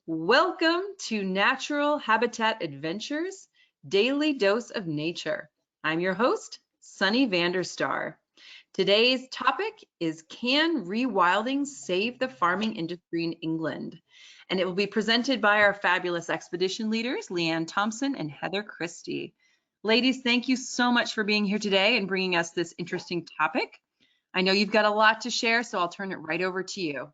Welcome to Natural Habitat Adventures, Daily Dose of Nature. I'm your host, Sunny Vanderstar. Today's topic is Can Rewilding Save the Farming Industry in England? And it will be presented by our fabulous expedition leaders, Lianne Thompson and Heather Christie. Ladies, thank you so much for being here today and bringing us this interesting topic. I know you've got a lot to share, so I'll turn it right over to you.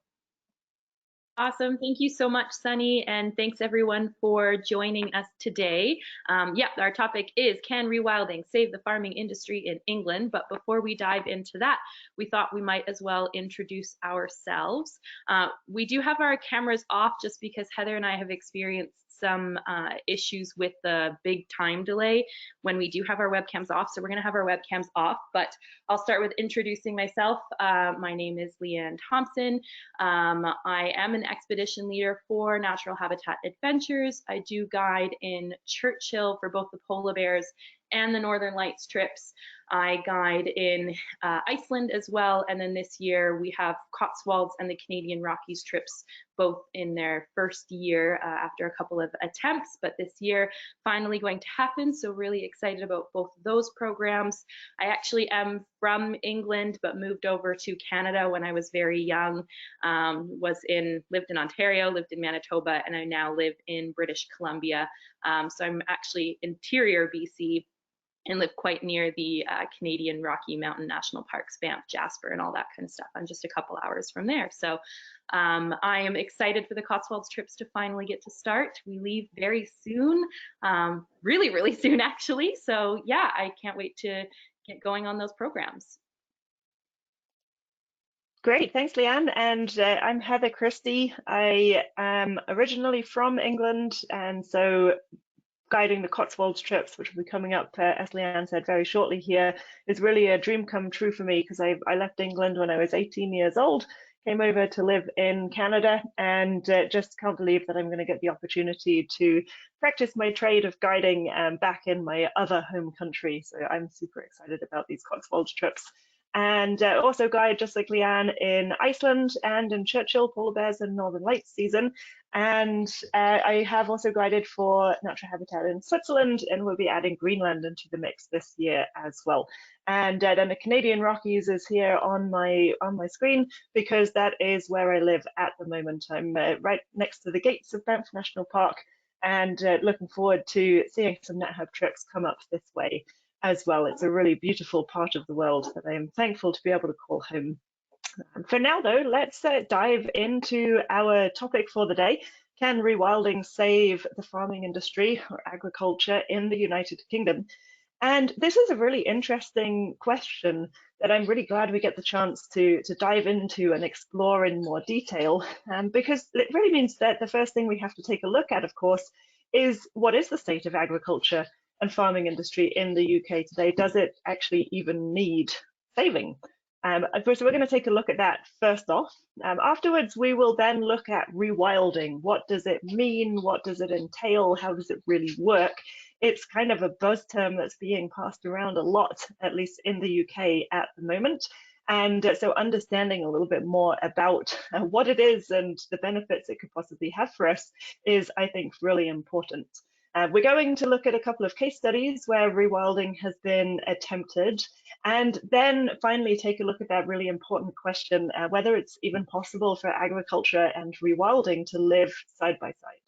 Awesome. Thank you so much, Sunny, and thanks everyone for joining us today. Our topic is Can Rewilding Save the Farming Industry in England? But before we dive into that, we thought we might as well introduce ourselves. We do have our cameras off just because Heather and I have experienced some issues with the big time delay when we do have our webcams off. So we're going to have our webcams off, but I'll start with introducing myself. My name is Lianne Thompson. I am an expedition leader for Natural Habitat Adventures. I do guide in Churchill for both the polar bears and the Northern Lights trips. I guide in Iceland as well, and then this year we have Cotswolds and the Canadian Rockies trips both in their first year after a couple of attempts, but this year finally going to happen, so really excited about both of those programs. I actually am from England but moved over to Canada when I was very young, lived in Ontario, lived in Manitoba, and I now live in British Columbia. So I'm actually interior BC and live quite near the Canadian Rocky Mountain National Parks, Banff, Jasper, and all that kind of stuff. I'm just a couple hours from there. So I am excited for the Cotswolds trips to finally get to start. We leave very soon, really, really soon actually. So yeah, I can't wait to get going on those programs. Great, thanks, Lianne. And I'm Heather Christie. I am originally from England, and so guiding the Cotswolds trips, which will be coming up, as Lianne said, very shortly here, is really a dream come true for me because I left England when I was 18 years old, came over to live in Canada, and just can't believe that I'm going to get the opportunity to practice my trade of guiding back in my other home country. So I'm super excited about these Cotswolds trips. And also guide, just like Lianne, in Iceland and in Churchill, polar bears and Northern Lights season. And I have also guided for Natural Habitat in Switzerland, and we'll be adding Greenland into the mix this year as well. And then the Canadian Rockies is here on my screen because that is where I live at the moment. I'm right next to the gates of Banff National Park, and looking forward to seeing some NetHub trips come up this way as well. It's a really beautiful part of the world that I'm thankful to be able to call home. For now, though, let's dive into our topic for the day. Can rewilding save the farming industry or agriculture in the United Kingdom? And this is a really interesting question that I'm really glad we get the chance to dive into and explore in more detail, because it really means that the first thing we have to take a look at, of course, is what is the state of agriculture and farming industry in the UK today? Does it actually even need saving? So we're going to take a look at that first off. Afterwards, we will then look at rewilding. What does it mean? What does it entail? How does it really work? It's kind of a buzz term that's being passed around a lot, at least in the UK at the moment. And so understanding a little bit more about what it is and the benefits it could possibly have for us is, I think, really important. We're going to look at a couple of case studies where rewilding has been attempted, and then finally take a look at that really important question, whether it's even possible for agriculture and rewilding to live side by side.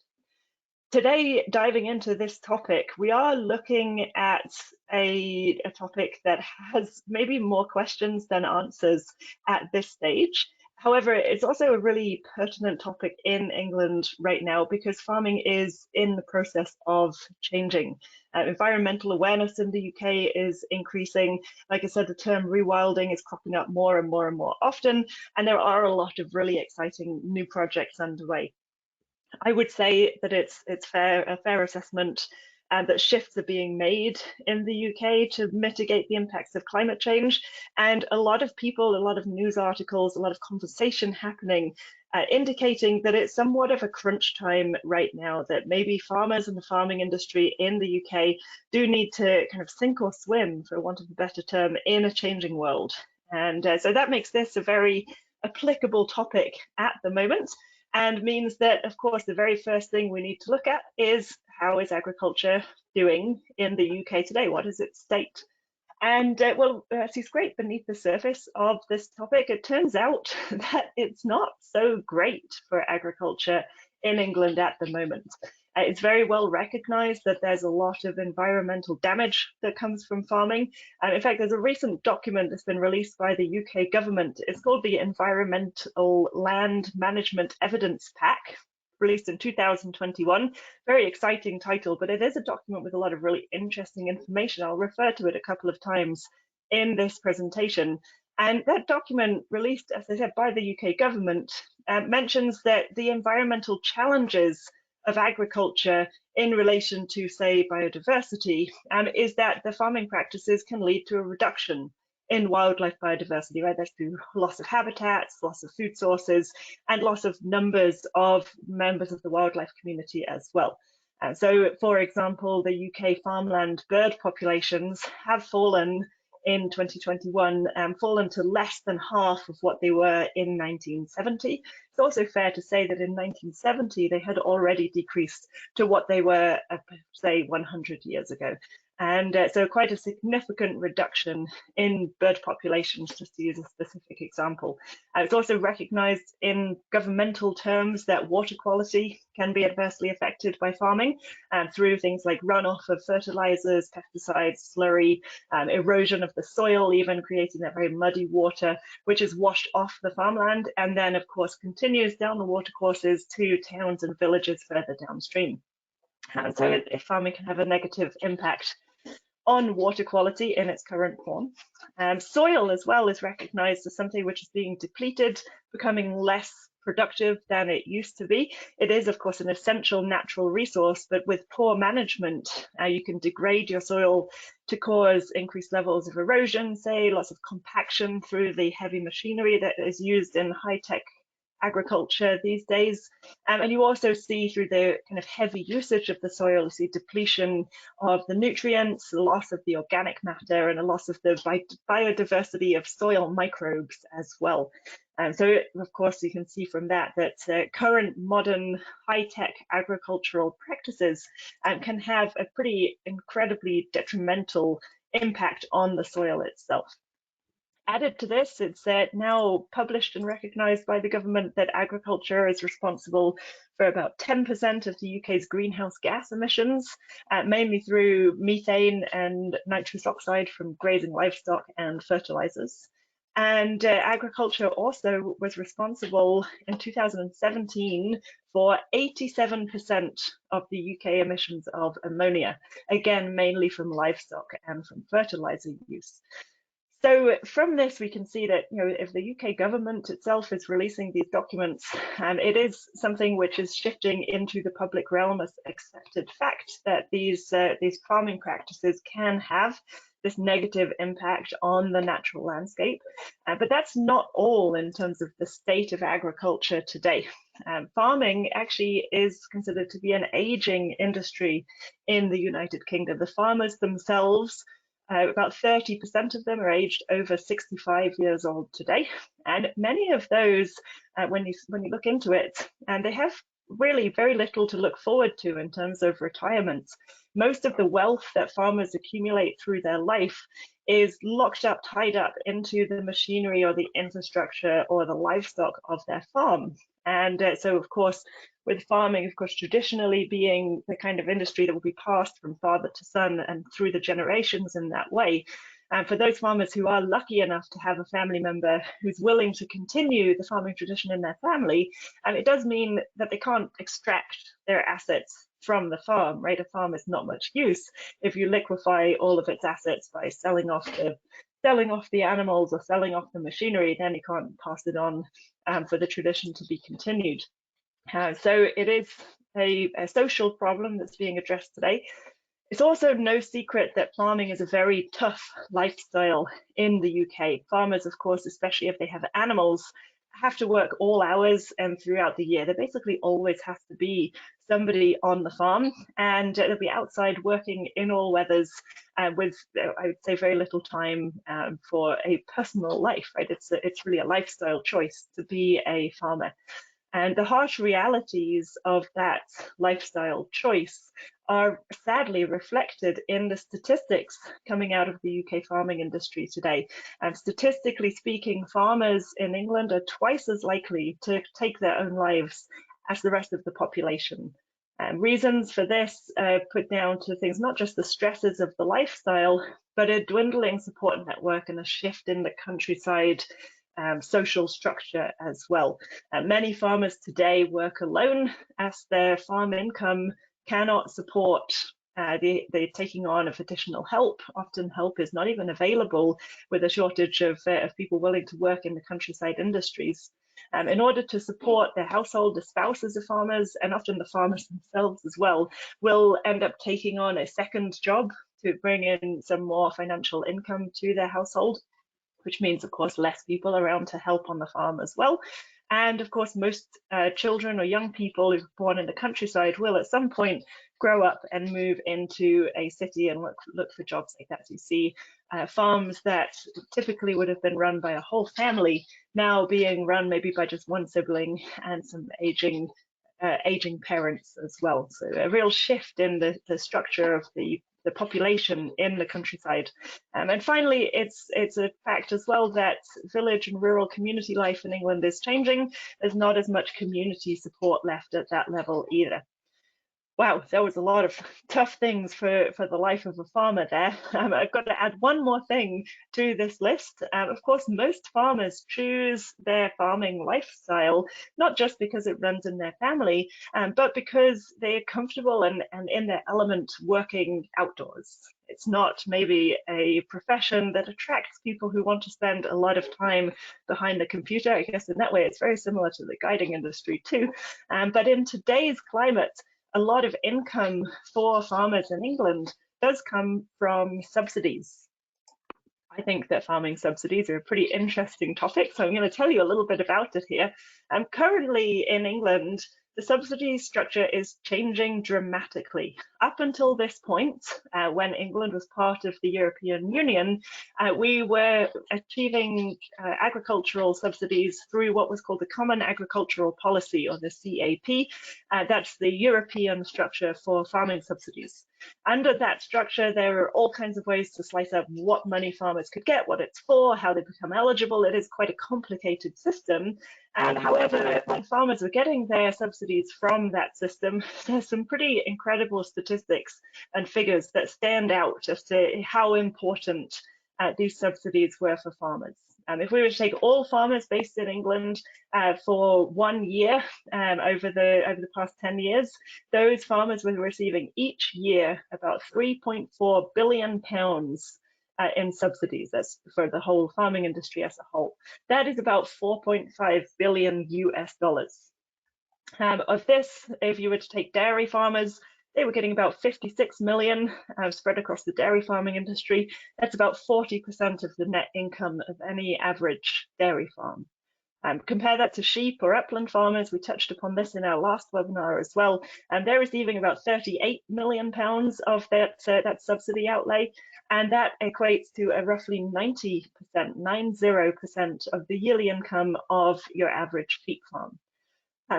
Today, diving into this topic, we are looking at a topic that has maybe more questions than answers at this stage. However, it's also a really pertinent topic in England right now because farming is in the process of changing. Environmental awareness in the UK is increasing. Like I said, the term rewilding is cropping up more and more and more often, and there are a lot of really exciting new projects underway. I would say that it's a fair assessment that shifts are being made in the UK to mitigate the impacts of climate change. And a lot of people, a lot of news articles, a lot of conversation happening, indicating that it's somewhat of a crunch time right now, that maybe farmers and the farming industry in the UK do need to kind of sink or swim, for want of a better term, in a changing world. And so that makes this a very applicable topic at the moment. and means that, of course, the very first thing we need to look at is how is agriculture doing in the UK today? What is its state? And well, as you scrape beneath the surface of this topic, it turns out that it's not so great for agriculture in England at the moment. It's very well recognized that there's a lot of environmental damage that comes from farming. And in fact, there's a recent document that's been released by the UK government. It's called the Environmental Land Management Evidence Pack, released in 2021. Very exciting title, but it is a document with a lot of really interesting information. I'll refer to it a couple of times in this presentation. And that document, released, as I said, by the UK government, mentions that the environmental challenges of agriculture in relation to, say, biodiversity, is that the farming practices can lead to a reduction in wildlife biodiversity, right? That's through loss of habitats, loss of food sources, and loss of numbers of members of the wildlife community as well. So, for example, the UK farmland bird populations have fallen in 2021, fallen to less than half of what they were in 1970. It's also fair to say that in 1970, they had already decreased to what they were, say, 100 years ago. And so quite a significant reduction in bird populations, just to use a specific example. It's also recognised in governmental terms that water quality can be adversely affected by farming through things like runoff of fertilisers, pesticides, slurry, erosion of the soil, even creating that very muddy water, which is washed off the farmland and then, of course, continues down the watercourses to towns and villages further downstream. So farming can have a negative impact on water quality in its current form. Soil as well is recognised as something which is being depleted, becoming less productive than it used to be. It is, of course, an essential natural resource, but with poor management, you can degrade your soil to cause increased levels of erosion, say, lots of compaction through the heavy machinery that is used in high-tech agriculture these days. And you also see through the kind of heavy usage of the soil, you see depletion of the nutrients, loss of the organic matter, and a loss of the biodiversity of soil microbes as well. And so, of course, you can see from that that current modern high-tech agricultural practices can have a pretty incredibly detrimental impact on the soil itself. Added to this, it's now published and recognised by the government that agriculture is responsible for about 10% of the UK's greenhouse gas emissions, mainly through methane and nitrous oxide from grazing livestock and fertilisers. And agriculture also was responsible in 2017 for 87% of the UK emissions of ammonia, again, mainly from livestock and from fertiliser use. So from this, we can see that, if the UK government itself is releasing these documents, it is something which is shifting into the public realm as accepted fact that these farming practices can have this negative impact on the natural landscape. But that's not all in terms of the state of agriculture today. Farming actually is considered to be an aging industry in the United Kingdom. The farmers themselves, about 30% of them are aged over 65 years old today, and many of those, when you look into it, they have really very little to look forward to in terms of retirement. Most of the wealth that farmers accumulate through their life is locked up, tied up into the machinery or the infrastructure or the livestock of their farm. And so, of course, with farming, of course, traditionally being the kind of industry that will be passed from father to son and through the generations in that way. And for those farmers who are lucky enough to have a family member who's willing to continue the farming tradition in their family, it does mean that they can't extract their assets from the farm, right? A farm is not much use if you liquefy all of its assets by selling off the animals or selling off the machinery. Then you can't pass it on for the tradition to be continued. So it is a social problem that's being addressed today. It's also no secret that farming is a very tough lifestyle in the UK. Farmers, of course, especially if they have animals, have to work all hours and throughout the year. There basically always has to be somebody on the farm, and they'll be outside working in all weathers with, I would say, very little time for a personal life, right? It's really a lifestyle choice to be a farmer. And the harsh realities of that lifestyle choice are sadly reflected in the statistics coming out of the UK farming industry today. And statistically speaking, farmers in England are twice as likely to take their own lives as the rest of the population. Reasons for this put down to things, not just the stresses of the lifestyle, but a dwindling support network and a shift in the countryside social structure as well. Many farmers today work alone as their farm income cannot support the taking on of additional help. Often help is not even available with a shortage of people willing to work in the countryside industries. In order to support their household, the spouses of farmers, and often the farmers themselves as well, will end up taking on a second job to bring in some more financial income to their household, which means, of course, less people around to help on the farm as well. And of course, most children or young people who are born in the countryside will at some point grow up and move into a city and look for jobs like that. So you see farms that typically would have been run by a whole family now being run maybe by just one sibling and some aging parents as well. So a real shift in the structure of the population in the countryside. And finally, it's a fact as well that village and rural community life in England is changing. There's not as much community support left at that level either. Wow, there was a lot of tough things for the life of a farmer there. I've got to add one more thing to this list. Of course, most farmers choose their farming lifestyle, not just because it runs in their family, but because they're comfortable and in their element working outdoors. It's not maybe a profession that attracts people who want to spend a lot of time behind the computer. I guess in that way, it's very similar to the guiding industry too. But in today's climate, a lot of income for farmers in England does come from subsidies. I think that farming subsidies are a pretty interesting topic, so I'm going to tell you a little bit about it here. Currently in England, the subsidy structure is changing dramatically. Up until this point, when England was part of the European Union, we were achieving agricultural subsidies through what was called the Common Agricultural Policy, or the CAP. That's the European structure for farming subsidies. Under that structure, there are all kinds of ways to slice up what money farmers could get, what it's for, how they become eligible. It is quite a complicated system. And however, when farmers are getting their subsidies from that system, there's some pretty incredible statistics and figures that stand out as to how important these subsidies were for farmers. If we were to take all farmers based in England for 1 year over the past 10 years, those farmers were receiving each year about £3.4 billion in subsidies. That's for the whole farming industry as a whole. That is about $4.5 billion US. Of this, if you were to take dairy farmers, they were getting about 56 million spread across the dairy farming industry. That's about 40% of the net income of any average dairy farm. Compare that to sheep or upland farmers. We touched upon this in our last webinar as well. They're receiving about £38 million of that subsidy outlay, and that equates to a roughly 90% of the yearly income of your average sheep farm.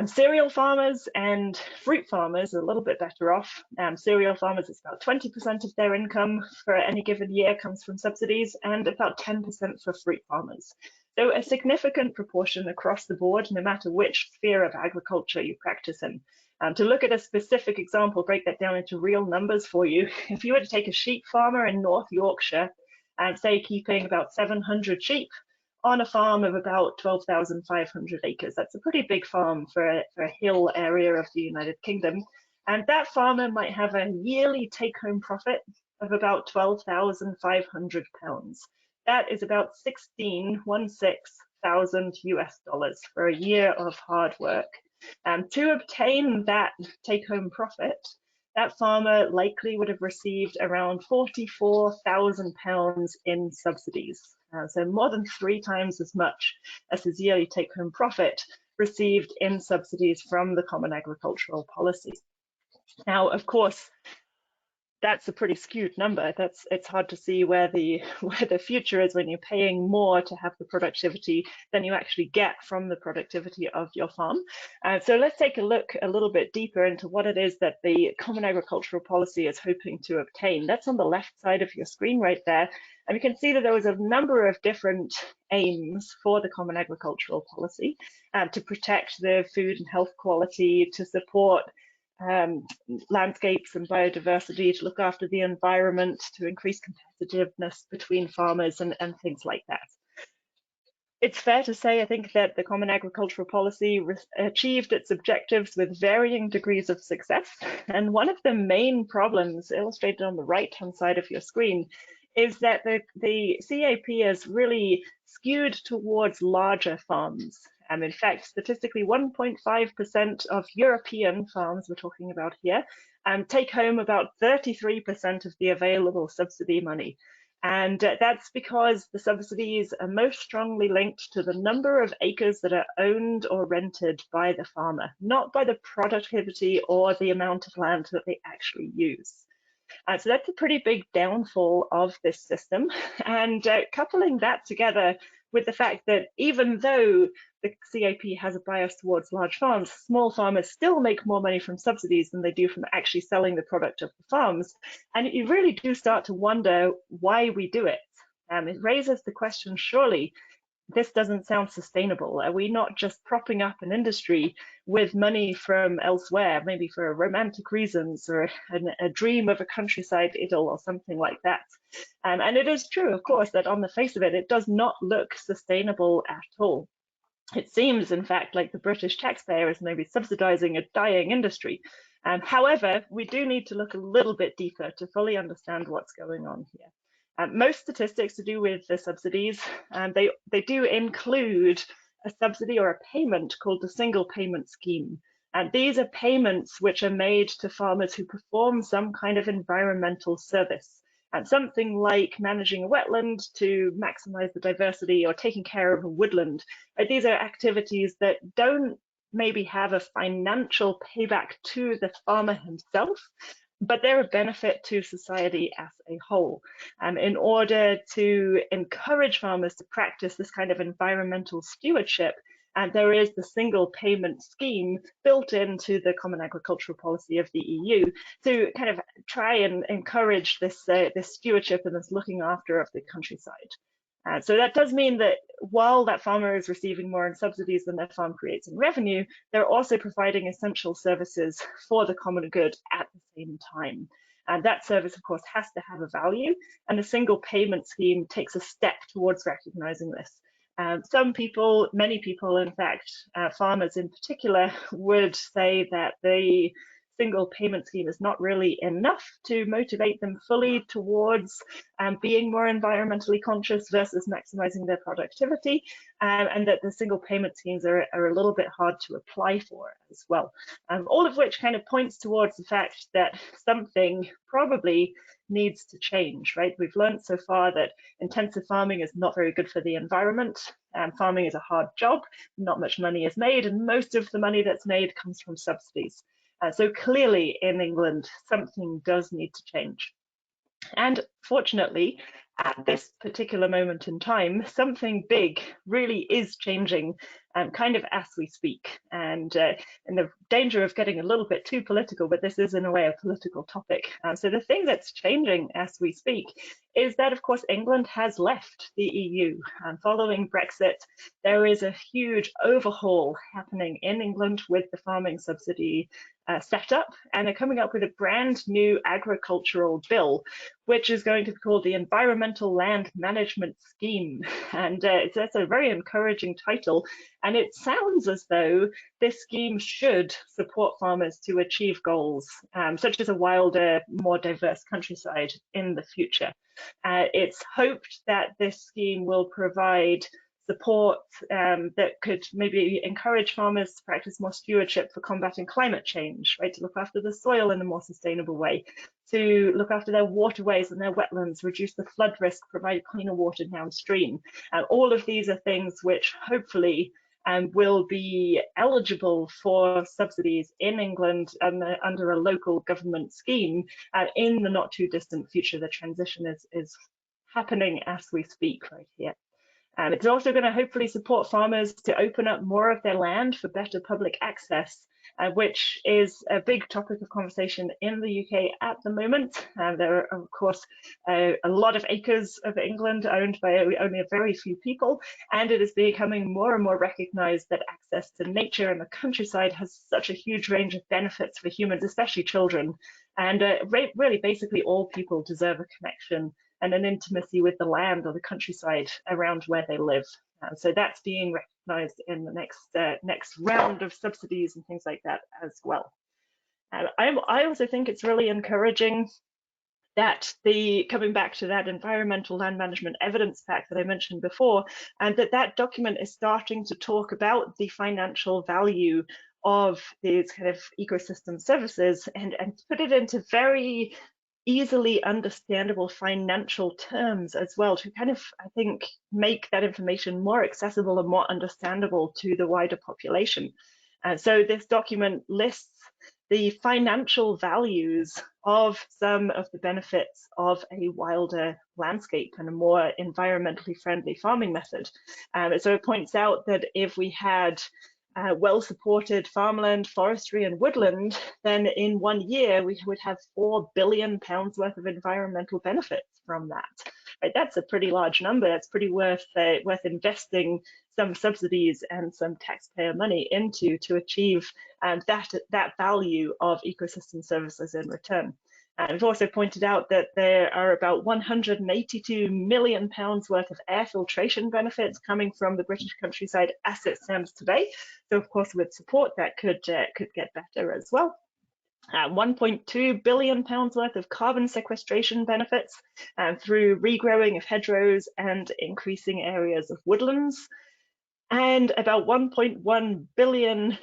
Cereal farmers and fruit farmers are a little bit better off. Cereal farmers, it's about 20% of their income for any given year comes from subsidies, and about 10% for fruit farmers. So a significant proportion across the board, no matter which sphere of agriculture you practice in. To look at a specific example, break that down into real numbers for you. If you were to take a sheep farmer in North Yorkshire and say keeping about 700 sheep, on a farm of about 12,500 acres. That's a pretty big farm for a hill area of the United Kingdom. And that farmer might have a yearly take-home profit of about £12,500. That is about $16,000 US for a year of hard work. To obtain that take-home profit, that farmer likely would have received around £44,000 in subsidies. So more than 3 times as much as his yearly take-home profit received in subsidies from the Common Agricultural Policy. Now, of course, that's a pretty skewed number. It's hard to see where the future is when you're paying more to have the productivity than you actually get from the productivity of your farm. So let's take a look a little bit deeper into what it is that the Common Agricultural Policy is hoping to obtain. That's on the left side of your screen right there. And you can see that there was a number of different aims for the Common Agricultural Policy to protect the food and health quality, to support landscapes and biodiversity, to look after the environment, to increase competitiveness between farmers and things like that. It's fair to say, I think, that the Common Agricultural Policy achieved its objectives with varying degrees of success. And one of the main problems illustrated on the right-hand side of your screen is that the CAP has really skewed towards larger farms. In fact, statistically, 1.5% of European farms, we're talking about here, take home about 33% of the available subsidy money. And that's because the subsidies are most strongly linked to the number of acres that are owned or rented by the farmer, not by the productivity or the amount of land that they actually use. So that's a pretty big downfall of this system. And coupling that together with the fact that even though the CAP has a bias towards large farms, small farmers still make more money from subsidies than they do from actually selling the product of the farms. And you really do start to wonder why we do it. It raises the question, surely this doesn't sound sustainable. Are we not just propping up an industry with money from elsewhere, maybe for romantic reasons or a dream of a countryside idyll or something like that? And it is true, of course, that on the face of it, it does not look sustainable at all. It seems, in fact, like the British taxpayer is maybe subsidizing a dying industry. However, we do need to look a little bit deeper to fully understand what's going on here. Most statistics to do with the subsidies, they do include a subsidy or a payment called the single payment scheme. And these are payments which are made to farmers who perform some kind of environmental service. And something like managing a wetland to maximize the diversity or taking care of a woodland. These are activities that don't maybe have a financial payback to the farmer himself, but they're a benefit to society as a whole. In order to encourage farmers to practice this kind of environmental stewardship, and there is the single payment scheme built into the Common Agricultural Policy of the EU to kind of try and encourage this stewardship and this looking after of the countryside. So that does mean that while that farmer is receiving more in subsidies than their farm creates in revenue, they're also providing essential services for the common good at the same time. And that service, of course, has to have a value, and a single payment scheme takes a step towards recognizing this. Some people, many people, in fact, farmers in particular, would say that the single payment scheme is not really enough to motivate them fully towards being more environmentally conscious versus maximizing their productivity, and that the single payment schemes are a little bit hard to apply for as well. All of which kind of points towards the fact that something probably needs to change, right? We've learned so far that intensive farming is not very good for the environment. Farming is a hard job, not much money is made, and most of the money that's made comes from subsidies. So clearly in England, something does need to change. And fortunately, at this particular moment in time, something big really is changing kind of as we speak. And in the danger of getting a little bit too political, but this is in a way a political topic. So the thing that's changing as we speak is that, of course, England has left the EU. Following Brexit, there is a huge overhaul happening in England with the farming subsidy setup, and they're coming up with a brand new agricultural bill, which is going to be called the Environmental Land Management Scheme. And that's a very encouraging title. And it sounds as though this scheme should support farmers to achieve goals, such as a wilder, more diverse countryside in the future. It's hoped that this scheme will provide support that could maybe encourage farmers to practice more stewardship for combating climate change, right? To look after the soil in a more sustainable way, to look after their waterways and their wetlands, reduce the flood risk, provide cleaner water downstream. All of these are things which hopefully will be eligible for subsidies in England under a local government scheme in the not too distant future. The transition is happening as we speak right here. It's also going to hopefully support farmers to open up more of their land for better public access, which is a big topic of conversation in the UK at the moment. There are, of course, a lot of acres of England owned by only a very few people, and it is becoming more and more recognised that access to nature and the countryside has such a huge range of benefits for humans, especially children. And really, basically, all people deserve a connection and an intimacy with the land or the countryside around where they live. So that's being recognised in the next round of subsidies and things like that as well. I also think it's really encouraging that coming back to that environmental land management evidence pack that I mentioned before, and that document is starting to talk about the financial value of these kind of ecosystem services and put it into very easily understandable financial terms as well, to kind of, I think, make that information more accessible and more understandable to the wider population. So this document lists the financial values of some of the benefits of a wilder landscape and a more environmentally friendly farming method. So it points out that if we had well-supported farmland, forestry and woodland, then in 1 year we would have £4 billion worth of environmental benefits from that. Right, that's a pretty large number. That's pretty worth investing some subsidies and some taxpayer money into to achieve that value of ecosystem services in return. And we've also pointed out that there are about £182 million worth of air filtration benefits coming from the British countryside as it stands today. So, of course, with support, that could get better as well. £1.2 billion worth of carbon sequestration benefits through regrowing of hedgerows and increasing areas of woodlands. And about £1.1 billion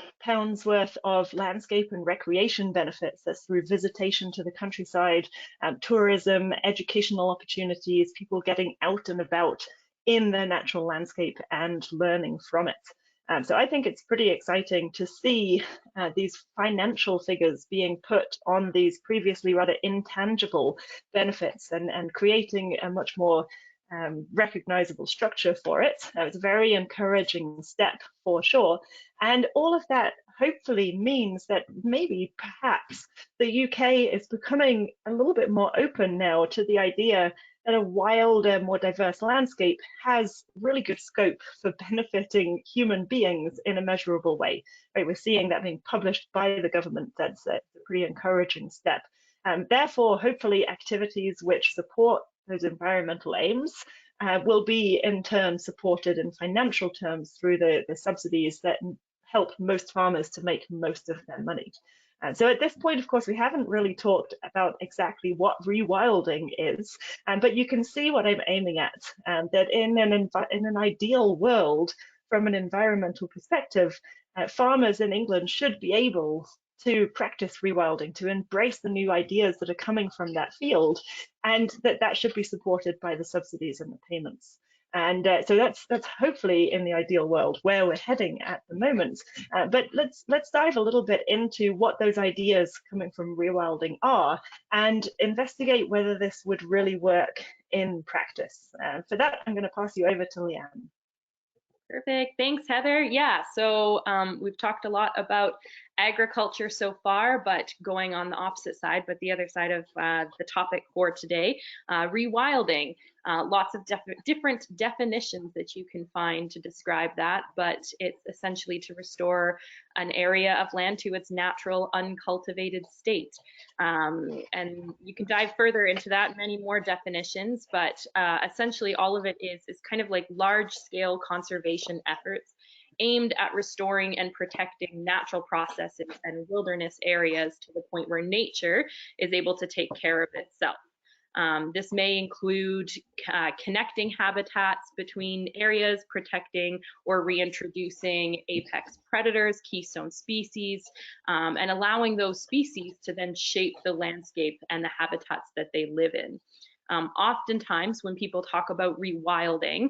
worth of landscape and recreation benefits. That's through visitation to the countryside, tourism, educational opportunities, people getting out and about in their natural landscape and learning from it. So I think it's pretty exciting to see these financial figures being put on these previously rather intangible benefits and creating a much more recognizable structure for it. It's a very encouraging step for sure. And all of that hopefully means that maybe perhaps the UK is becoming a little bit more open now to the idea that a wilder, more diverse landscape has really good scope for benefiting human beings in a measurable way. Right, we're seeing that being published by the government. That's a pretty encouraging step. Therefore, hopefully activities which support those environmental aims will be in turn supported in financial terms through the subsidies that help most farmers to make most of their money. So at this point, of course, we haven't really talked about exactly what rewilding is, but you can see what I'm aiming at, that in an ideal world, from an environmental perspective, farmers in England should be able to practice rewilding, to embrace the new ideas that are coming from that field, and that should be supported by the subsidies and the payments. And so that's hopefully in the ideal world where we're heading at the moment. But let's dive a little bit into what those ideas coming from rewilding are and investigate whether this would really work in practice. For that, I'm going to pass you over to Lianne. Perfect. Thanks, Heather. Yeah, so we've talked a lot about agriculture so far, but going on the opposite side, but the other side of the topic for today, rewilding. Lots of different definitions that you can find to describe that, but it's essentially to restore an area of land to its natural uncultivated state. And you can dive further into that, many more definitions, but essentially all of it is kind of like large-scale conservation efforts aimed at restoring and protecting natural processes and wilderness areas to the point where nature is able to take care of itself. This may include connecting habitats between areas, protecting or reintroducing apex predators, keystone species, and allowing those species to then shape the landscape and the habitats that they live in. Oftentimes, when people talk about rewilding,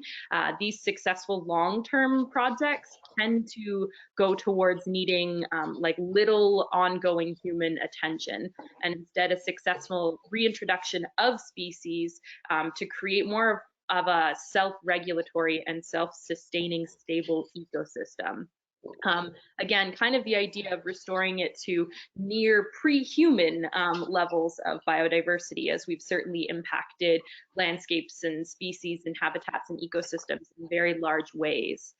these successful long-term projects tend to go towards needing like little ongoing human attention, and instead a successful reintroduction of species to create more of a self-regulatory and self-sustaining stable ecosystem. Again, kind of the idea of restoring it to near pre-human levels of biodiversity, as we've certainly impacted landscapes and species and habitats and ecosystems in very large ways.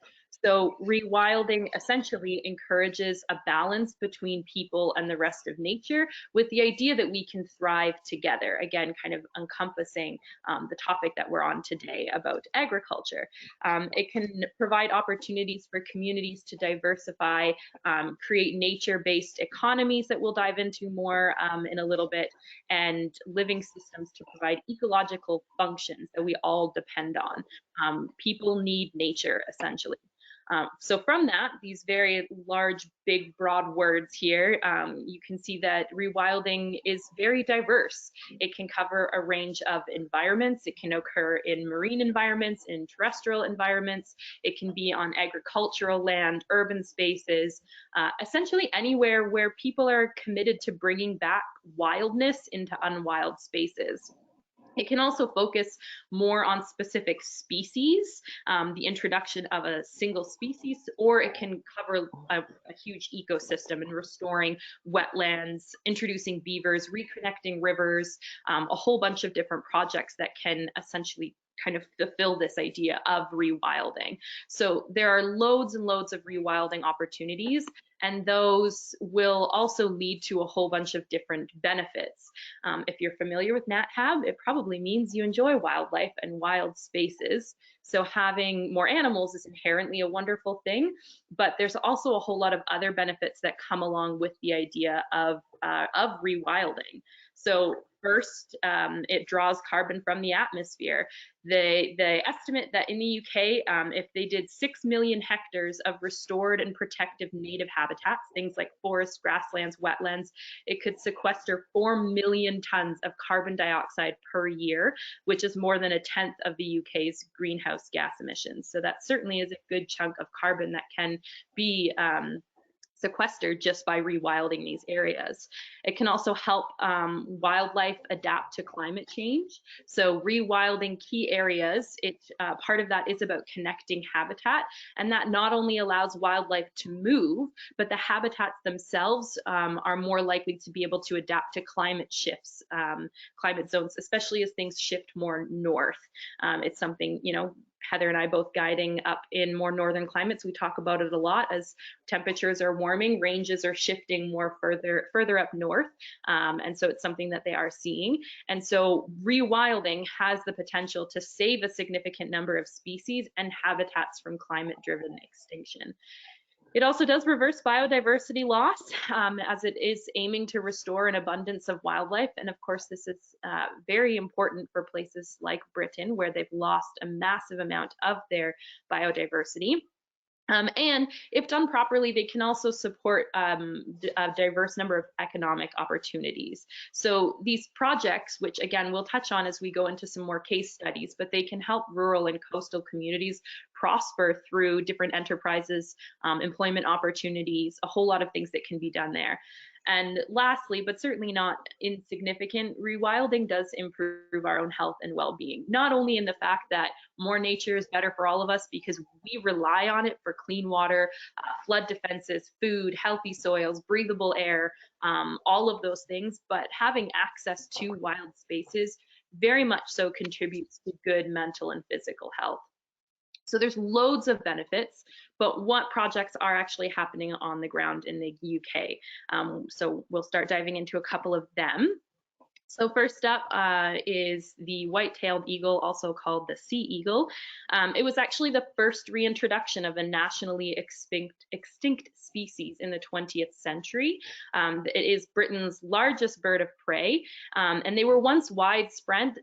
So rewilding essentially encourages a balance between people and the rest of nature, with the idea that we can thrive together, again, kind of encompassing the topic that we're on today about agriculture. It can provide opportunities for communities to diversify, create nature-based economies that we'll dive into more in a little bit, and living systems to provide ecological functions that we all depend on. People need nature, essentially. So from that, these very large, big, broad words here, you can see that rewilding is very diverse. It can cover a range of environments. It can occur in marine environments, in terrestrial environments. It can be on agricultural land, urban spaces, essentially anywhere where people are committed to bringing back wildness into unwild spaces. It can also focus more on specific species, the introduction of a single species, or it can cover a huge ecosystem and restoring wetlands, introducing beavers, reconnecting rivers, a whole bunch of different projects that can essentially kind of fulfill this idea of rewilding. So there are loads and loads of rewilding opportunities, and those will also lead to a whole bunch of different benefits. If you're familiar with NatHab, it probably means you enjoy wildlife and wild spaces. So having more animals is inherently a wonderful thing, but there's also a whole lot of other benefits that come along with the idea of rewilding. So first, it draws carbon from the atmosphere. They estimate that in the UK, if they did 6 million hectares of restored and protective native habitats, things like forests, grasslands, wetlands, it could sequester 4 million tons of carbon dioxide per year, which is more than 1/10 of the UK's greenhouse gas emissions. So that certainly is a good chunk of carbon that can be sequestered just by rewilding these areas. It can also help wildlife adapt to climate change. So rewilding key areas, part of that is about connecting habitat, and that not only allows wildlife to move, but the habitats themselves are more likely to be able to adapt to climate shifts, climate zones, especially as things shift more north. It's something, you know, Heather and I both guiding up in more northern climates. We talk about it a lot. As temperatures are warming, ranges are shifting more further up north. And so it's something that they are seeing. And so rewilding has the potential to save a significant number of species and habitats from climate-driven extinction. It also does reverse biodiversity loss, as it is aiming to restore an abundance of wildlife. And of course, this is very important for places like Britain, where they've lost a massive amount of their biodiversity. And if done properly, they can also support a diverse number of economic opportunities. So these projects, which again, we'll touch on as we go into some more case studies, but they can help rural and coastal communities prosper through different enterprises, employment opportunities, a whole lot of things that can be done there. And lastly, but certainly not insignificant, rewilding does improve our own health and well-being, not only in the fact that more nature is better for all of us because we rely on it for clean water, flood defenses, food, healthy soils, breathable air, all of those things, but having access to wild spaces very much so contributes to good mental and physical health. So there's loads of benefits, but what projects are actually happening on the ground in the UK? So we'll start diving into a couple of them. So first up is the white-tailed eagle, also called the sea eagle. It was actually the first reintroduction of a nationally extinct species in the 20th century. It is Britain's largest bird of prey, and they were once widespread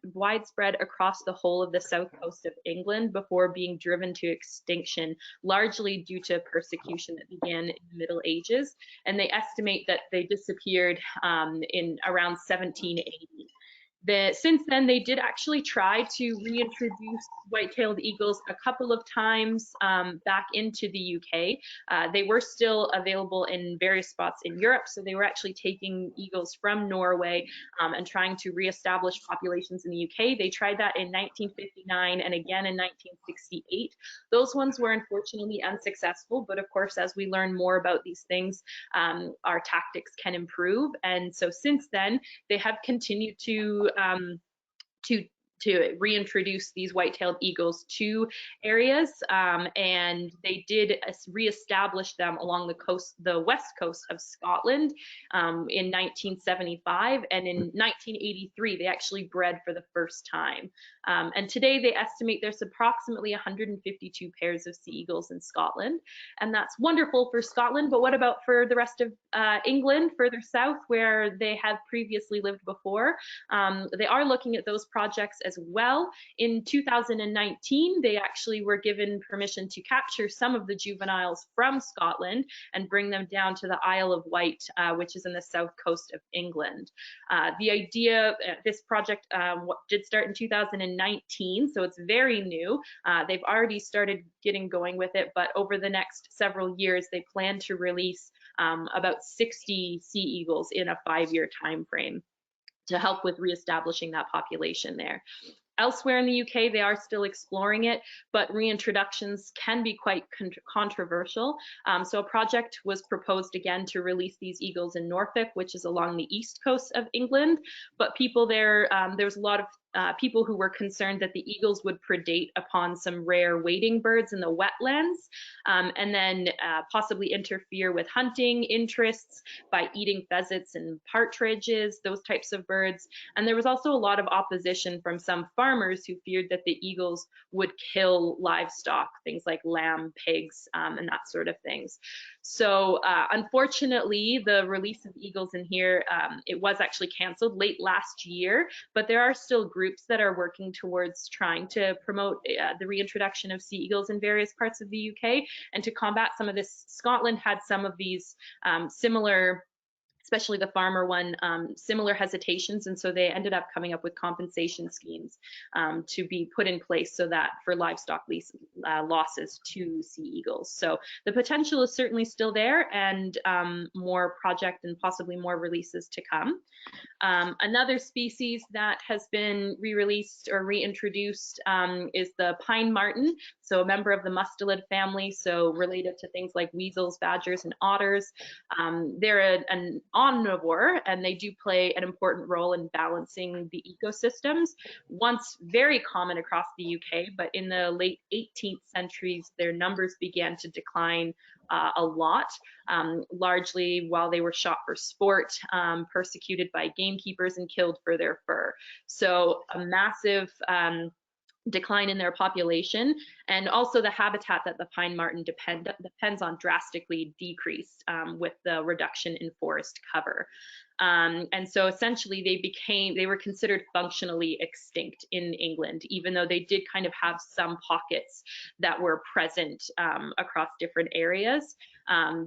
across the whole of the south coast of England before being driven to extinction, largely due to persecution that began in the Middle Ages. And they estimate that they disappeared in around 1780. Since then, they did actually try to reintroduce white-tailed eagles a couple of times back into the UK. They were still available in various spots in Europe, so they were actually taking eagles from Norway and trying to reestablish populations in the UK. They tried that in 1959 and again in 1968. Those ones were unfortunately unsuccessful, but of course, as we learn more about these things, our tactics can improve. And so since then, they have continued to reintroduce these white-tailed eagles to areas, and they did reestablish them along the west coast of Scotland in 1975, and in 1983 they actually bred for the first time. And today they estimate there's approximately 152 pairs of sea eagles in Scotland, and that's wonderful for Scotland. But what about for the rest of England, further south, where they have previously lived before? They are looking at those projects as well. In 2019, they actually were given permission to capture some of the juveniles from Scotland and bring them down to the Isle of Wight, which is in the south coast of England. The idea, this project did start in 2019, so it's very new. They've already started getting going with it, but over the next several years, they plan to release about 60 sea eagles in a 5-year time frame to help with reestablishing that population there. Elsewhere in the UK, they are still exploring it, but reintroductions can be quite controversial. So a project was proposed again to release these eagles in Norfolk, which is along the east coast of England. But people there, there's a lot of people who were concerned that the eagles would predate upon some rare wading birds in the wetlands, and then possibly interfere with hunting interests by eating pheasants and partridges, those types of birds. And there was also a lot of opposition from some farmers who feared that the eagles would kill livestock, things like lamb, pigs, and that sort of things. So unfortunately, the release of eagles in here, it was actually canceled late last year, but there are still groups that are working towards trying to promote the reintroduction of sea eagles in various parts of the UK. And to combat some of this, Scotland had some of these similar, especially the farmer one, similar hesitations, and so they ended up coming up with compensation schemes to be put in place so that for livestock losses to sea eagles. So the potential is certainly still there, and more project and possibly more releases to come. Another species that has been re-released or reintroduced is the pine marten, so a member of the mustelid family, so related to things like weasels, badgers, and otters. They're an omnivore, and they do play an important role in balancing the ecosystems. Once very common across the UK, but in the late 18th centuries, their numbers began to decline a lot, largely while they were shot for sport, persecuted by gamekeepers, and killed for their fur. So a massive decline in their population, and also the habitat that the pine marten depends on drastically decreased with the reduction in forest cover. And so essentially they were considered functionally extinct in England, even though they did kind of have some pockets that were present across different areas.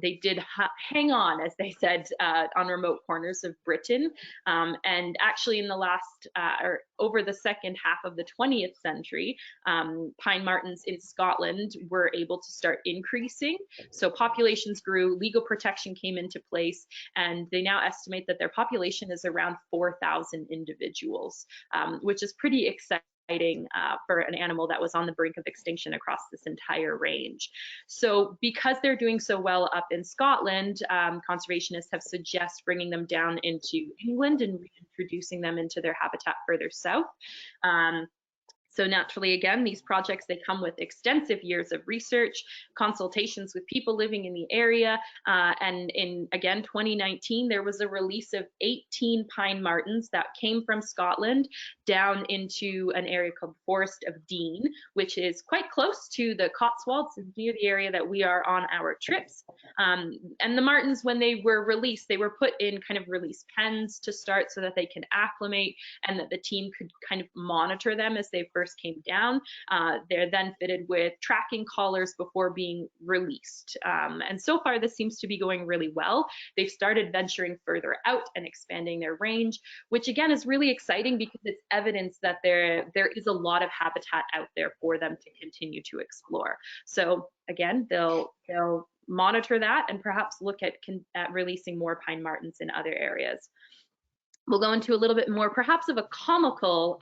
They did hang on, as they said, on remote corners of Britain. And actually in the last, or over the second half of the 20th century, pine martens in Scotland were able to start increasing. So populations grew, legal protection came into place, and they now estimate that their population is around 4,000 individuals, which is pretty exciting for an animal that was on the brink of extinction across this entire range. So because they're doing so well up in Scotland, conservationists have suggested bringing them down into England and reintroducing them into their habitat further south. So naturally, again, these projects, they come with extensive years of research, consultations with people living in the area. And in, again, 2019, there was a release of 18 pine martens that came from Scotland down into an area called Forest of Dean, which is quite close to the Cotswolds, near the area that we are on our trips. And the martens, when they were released, they were put in kind of release pens to start so that they can acclimate and that the team could kind of monitor them as they first first came down. They're then fitted with tracking collars before being released. And so far, this seems to be going really well. They've started venturing further out and expanding their range, which again is really exciting because it's evidence that there is a lot of habitat out there for them to continue to explore. So again, they'll monitor that and perhaps look at releasing more pine martens in other areas. We'll go into a little bit more, perhaps of a comical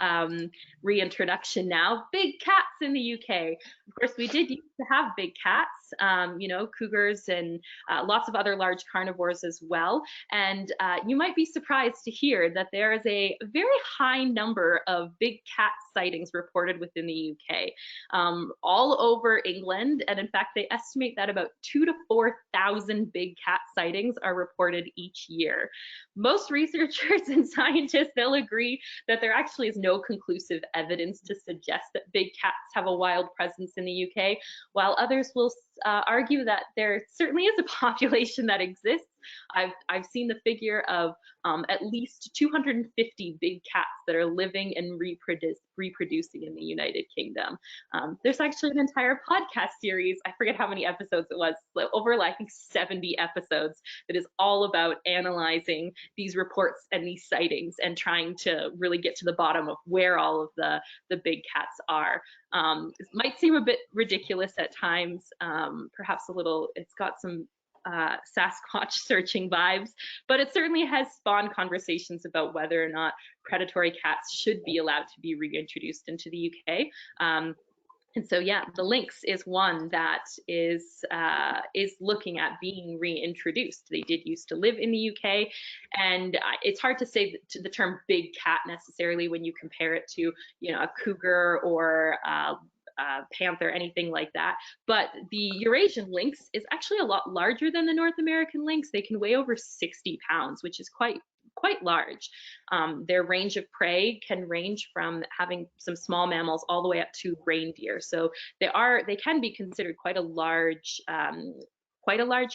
reintroduction now. Big cats in the UK. Of course, we did used to have big cats, you know, cougars and lots of other large carnivores as well. And you might be surprised to hear that there is a very high number of big cat sightings reported within the UK, all over England. And in fact, they estimate that about 2,000 to 4,000 big cat sightings are reported each year. Most researchers and scientists, they'll agree that there actually is no conclusive evidence to suggest that big cats have a wild presence in the UK, while others will argue that there certainly is a population that exists. I've seen the figure of at least 250 big cats that are living and reproducing in the United Kingdom. There's actually an entire podcast series, I forget how many episodes it was, over I think 70 episodes, that is all about analyzing these reports and these sightings and trying to really get to the bottom of where all of the big cats are. It might seem a bit ridiculous at times, perhaps a little, it's got some Sasquatch searching vibes, but it certainly has spawned conversations about whether or not predatory cats should be allowed to be reintroduced into the UK. And so, yeah, the lynx is one that is looking at being reintroduced. They did used to live in the UK, and it's hard to say the term big cat necessarily when you compare it to, you know, a cougar or panther, anything like that. But the Eurasian lynx is actually a lot larger than the North American lynx. They can weigh over 60 pounds, which is quite large. Their range of prey can range from having some small mammals all the way up to reindeer. So they can be considered quite a large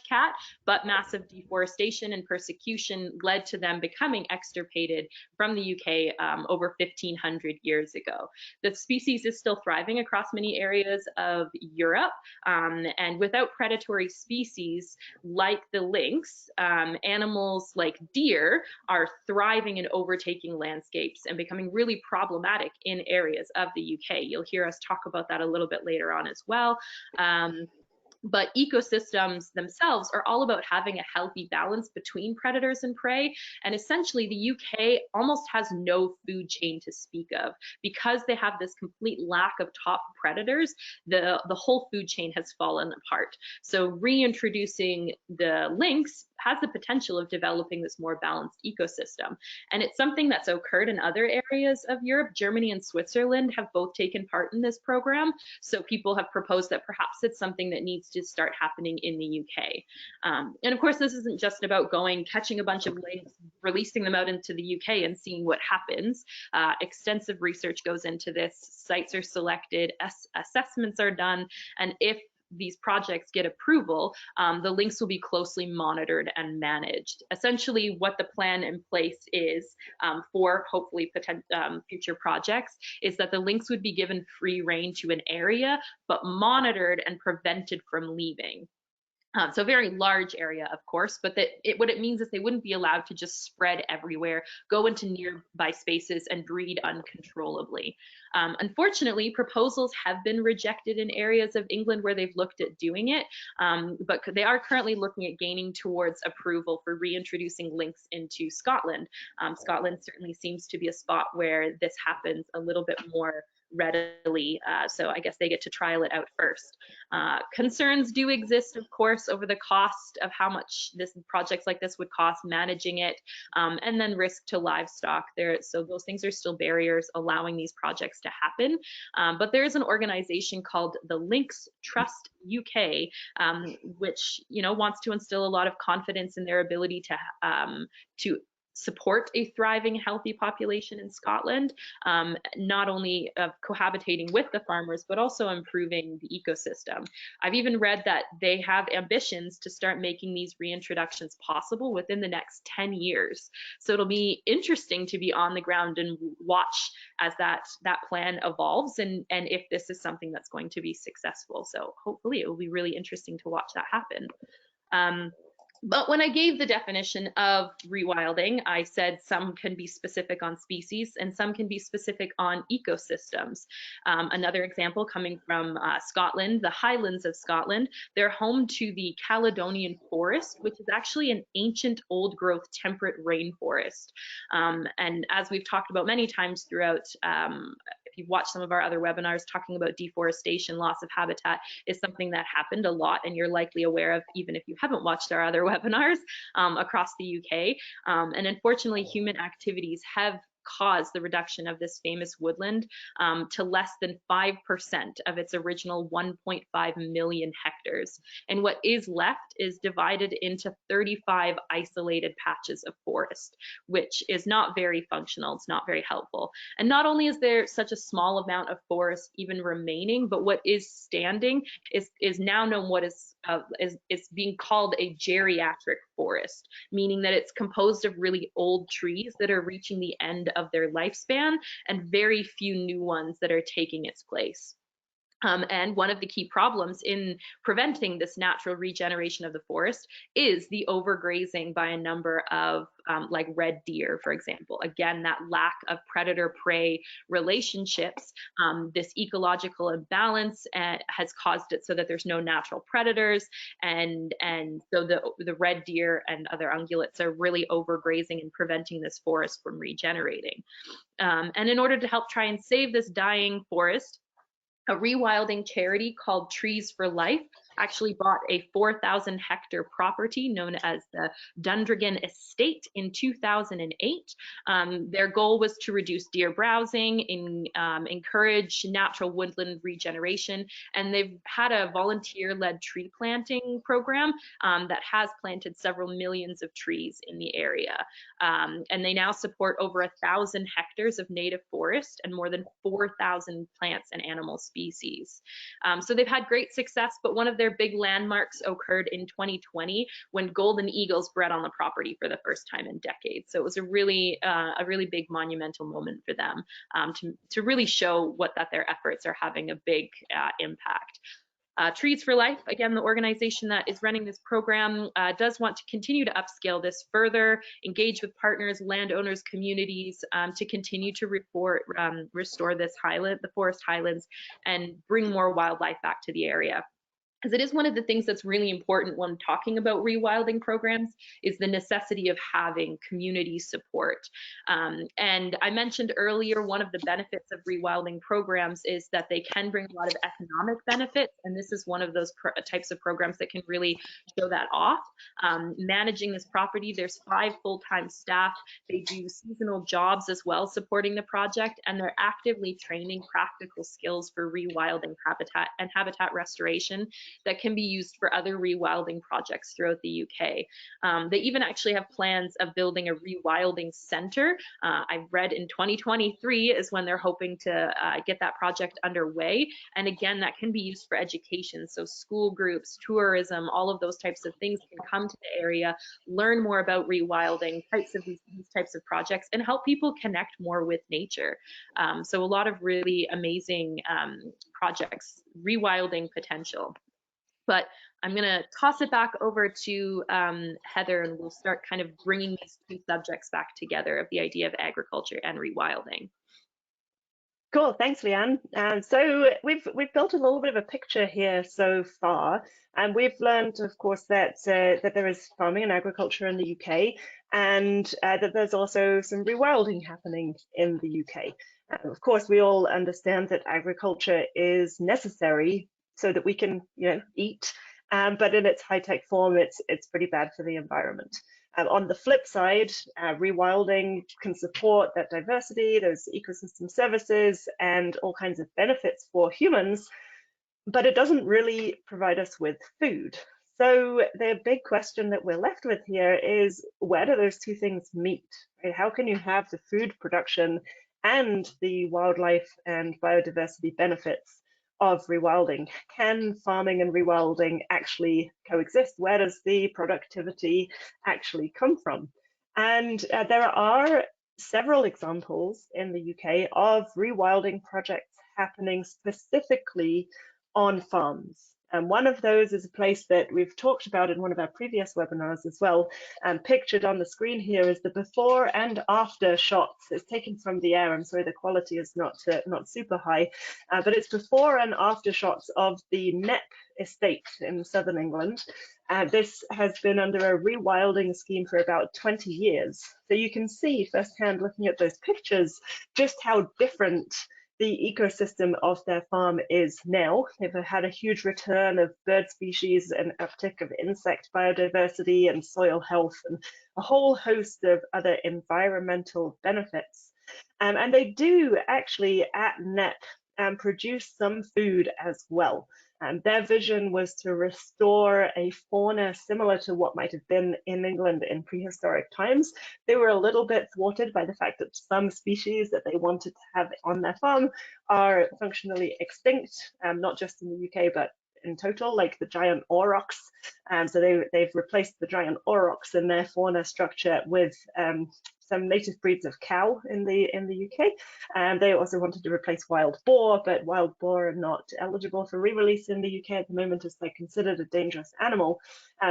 cat, but massive deforestation and persecution led to them becoming extirpated from the UK over 1,500 years ago. The species is still thriving across many areas of Europe, and without predatory species like the lynx, animals like deer are thriving and overtaking landscapes and becoming really problematic in areas of the UK. You'll hear us talk about that a little bit later on as well. But ecosystems themselves are all about having a healthy balance between predators and prey. And essentially, the UK almost has no food chain to speak of. Because they have this complete lack of top predators, the whole food chain has fallen apart. So reintroducing the lynx has the potential of developing this more balanced ecosystem. And it's something that's occurred in other areas of Europe. Germany and Switzerland have both taken part in this program. So people have proposed that perhaps it's something that needs to start happening in the UK. And of course, this isn't just about catching a bunch of lynx, releasing them out into the UK and seeing what happens. Extensive research goes into this. Sites are selected, assessments are done, and if these projects get approval, the lynx will be closely monitored and managed. Essentially, what the plan in place is for hopefully future projects is that the lynx would be given free rein to an area, but monitored and prevented from leaving. So a very large area, of course, but what it means is they wouldn't be allowed to just spread everywhere, go into nearby spaces and breed uncontrollably. Unfortunately, proposals have been rejected in areas of England where they've looked at doing it, but they are currently looking at gaining towards approval for reintroducing lynx into Scotland. Scotland certainly seems to be a spot where this happens a little bit more readily, so I guess they get to trial it out first. Concerns do exist, of course, over the cost of how much projects like this would cost managing it, and then risk to livestock there. So those things are still barriers allowing these projects to happen. But there is an organization called the Lynx Trust UK, which wants to instill a lot of confidence in their ability to support a thriving, healthy population in Scotland, not only of cohabitating with the farmers, but also improving the ecosystem. I've even read that they have ambitions to start making these reintroductions possible within the next 10 years. So it'll be interesting to be on the ground and watch as that plan evolves, and if this is something that's going to be successful. So hopefully it will be really interesting to watch that happen. But when I gave the definition of rewilding, I said some can be specific on species and some can be specific on ecosystems. Another example coming from Scotland, the Highlands of Scotland, they're home to the Caledonian Forest, which is actually an ancient old growth temperate rainforest. And as we've talked about many times throughout, if you've watched some of our other webinars, talking about deforestation, loss of habitat is something that happened a lot, and you're likely aware of even if you haven't watched our other webinars across the UK. And unfortunately, human activities have caused the reduction of this famous woodland to less than 5% of its original 1.5 million hectares. And what is left is divided into 35 isolated patches of forest, which is not very functional, it's not very helpful. And not only is there such a small amount of forest even remaining, but what is standing is now known what is being called a geriatric forest, meaning that it's composed of really old trees that are reaching the end of their lifespan and very few new ones that are taking its place. And one of the key problems in preventing this natural regeneration of the forest is the overgrazing by a number of like red deer, for example. Again, that lack of predator-prey relationships, this ecological imbalance has caused it so that there's no natural predators, and so the red deer and other ungulates are really overgrazing and preventing this forest from regenerating. And in order to help try and save this dying forest, a rewilding charity called Trees for Life actually bought a 4,000 hectare property known as the Dundregan Estate in 2008. Their goal was to reduce deer browsing, encourage natural woodland regeneration, and they've had a volunteer-led tree planting program that has planted several millions of trees in the area. And they now support over 1,000 hectares of native forest and more than 4,000 plants and animal species. So they've had great success, but one of their big landmarks occurred in 2020 when golden eagles bred on the property for the first time in decades. So it was a really big monumental moment for them to really show that their efforts are having a big impact. Trees for Life, again, the organization that is running this program, does want to continue to upscale this further, engage with partners, landowners, communities to continue to restore this highland, the forest highlands, and bring more wildlife back to the area. Because it is one of the things that's really important when talking about rewilding programs is the necessity of having community support. And I mentioned earlier, one of the benefits of rewilding programs is that they can bring a lot of economic benefits, and this is one of those types of programs that can really show that off. Managing this property, there's 5 full-time staff. They do seasonal jobs as well supporting the project, and they're actively training practical skills for rewilding habitat and habitat restoration that can be used for other rewilding projects throughout the UK. They even actually have plans of building a rewilding center. I've read in 2023 is when they're hoping to get that project underway. And again, that can be used for education. So school groups, tourism, all of those types of things can come to the area, learn more about rewilding, these types of projects, and help people connect more with nature. So a lot of really amazing projects, rewilding potential. But I'm going to toss it back over to Heather, and we'll start kind of bringing these 2 subjects back together of the idea of agriculture and rewilding. Cool, thanks, Lianne. So we've built a little bit of a picture here so far, and we've learned, of course, that there is farming and agriculture in the UK, and that there's also some rewilding happening in the UK. Of course, we all understand that agriculture is necessary so that we can, eat, but in its high-tech form, it's pretty bad for the environment. On the flip side, rewilding can support that diversity, those ecosystem services, and all kinds of benefits for humans, but it doesn't really provide us with food. So the big question that we're left with here is, where do those two things meet? Right? How can you have the food production and the wildlife and biodiversity benefits of rewilding? Can farming and rewilding actually coexist? Where does the productivity actually come from? And there are several examples in the UK of rewilding projects happening specifically on farms. And one of those is a place that we've talked about in one of our previous webinars as well. And pictured on the screen here is the before and after shots. It's taken from the air. I'm sorry, the quality is not super high, but it's before and after shots of the Knepp estate in southern England. This has been under a rewilding scheme for about 20 years. So you can see firsthand, looking at those pictures, just how different the ecosystem of their farm is now. They've had a huge return of bird species and uptick of insect biodiversity and soil health and a whole host of other environmental benefits. And they do actually at Knepp produce some food as well. And their vision was to restore a fauna similar to what might have been in England in prehistoric times. They were a little bit thwarted by the fact that some species that they wanted to have on their farm are functionally extinct, not just in the UK, but in total, like the giant aurochs. So they've replaced the giant aurochs in their fauna structure with some native breeds of cow in the UK. And they also wanted to replace wild boar, but wild boar are not eligible for re-release in the UK at the moment as they're considered a dangerous animal.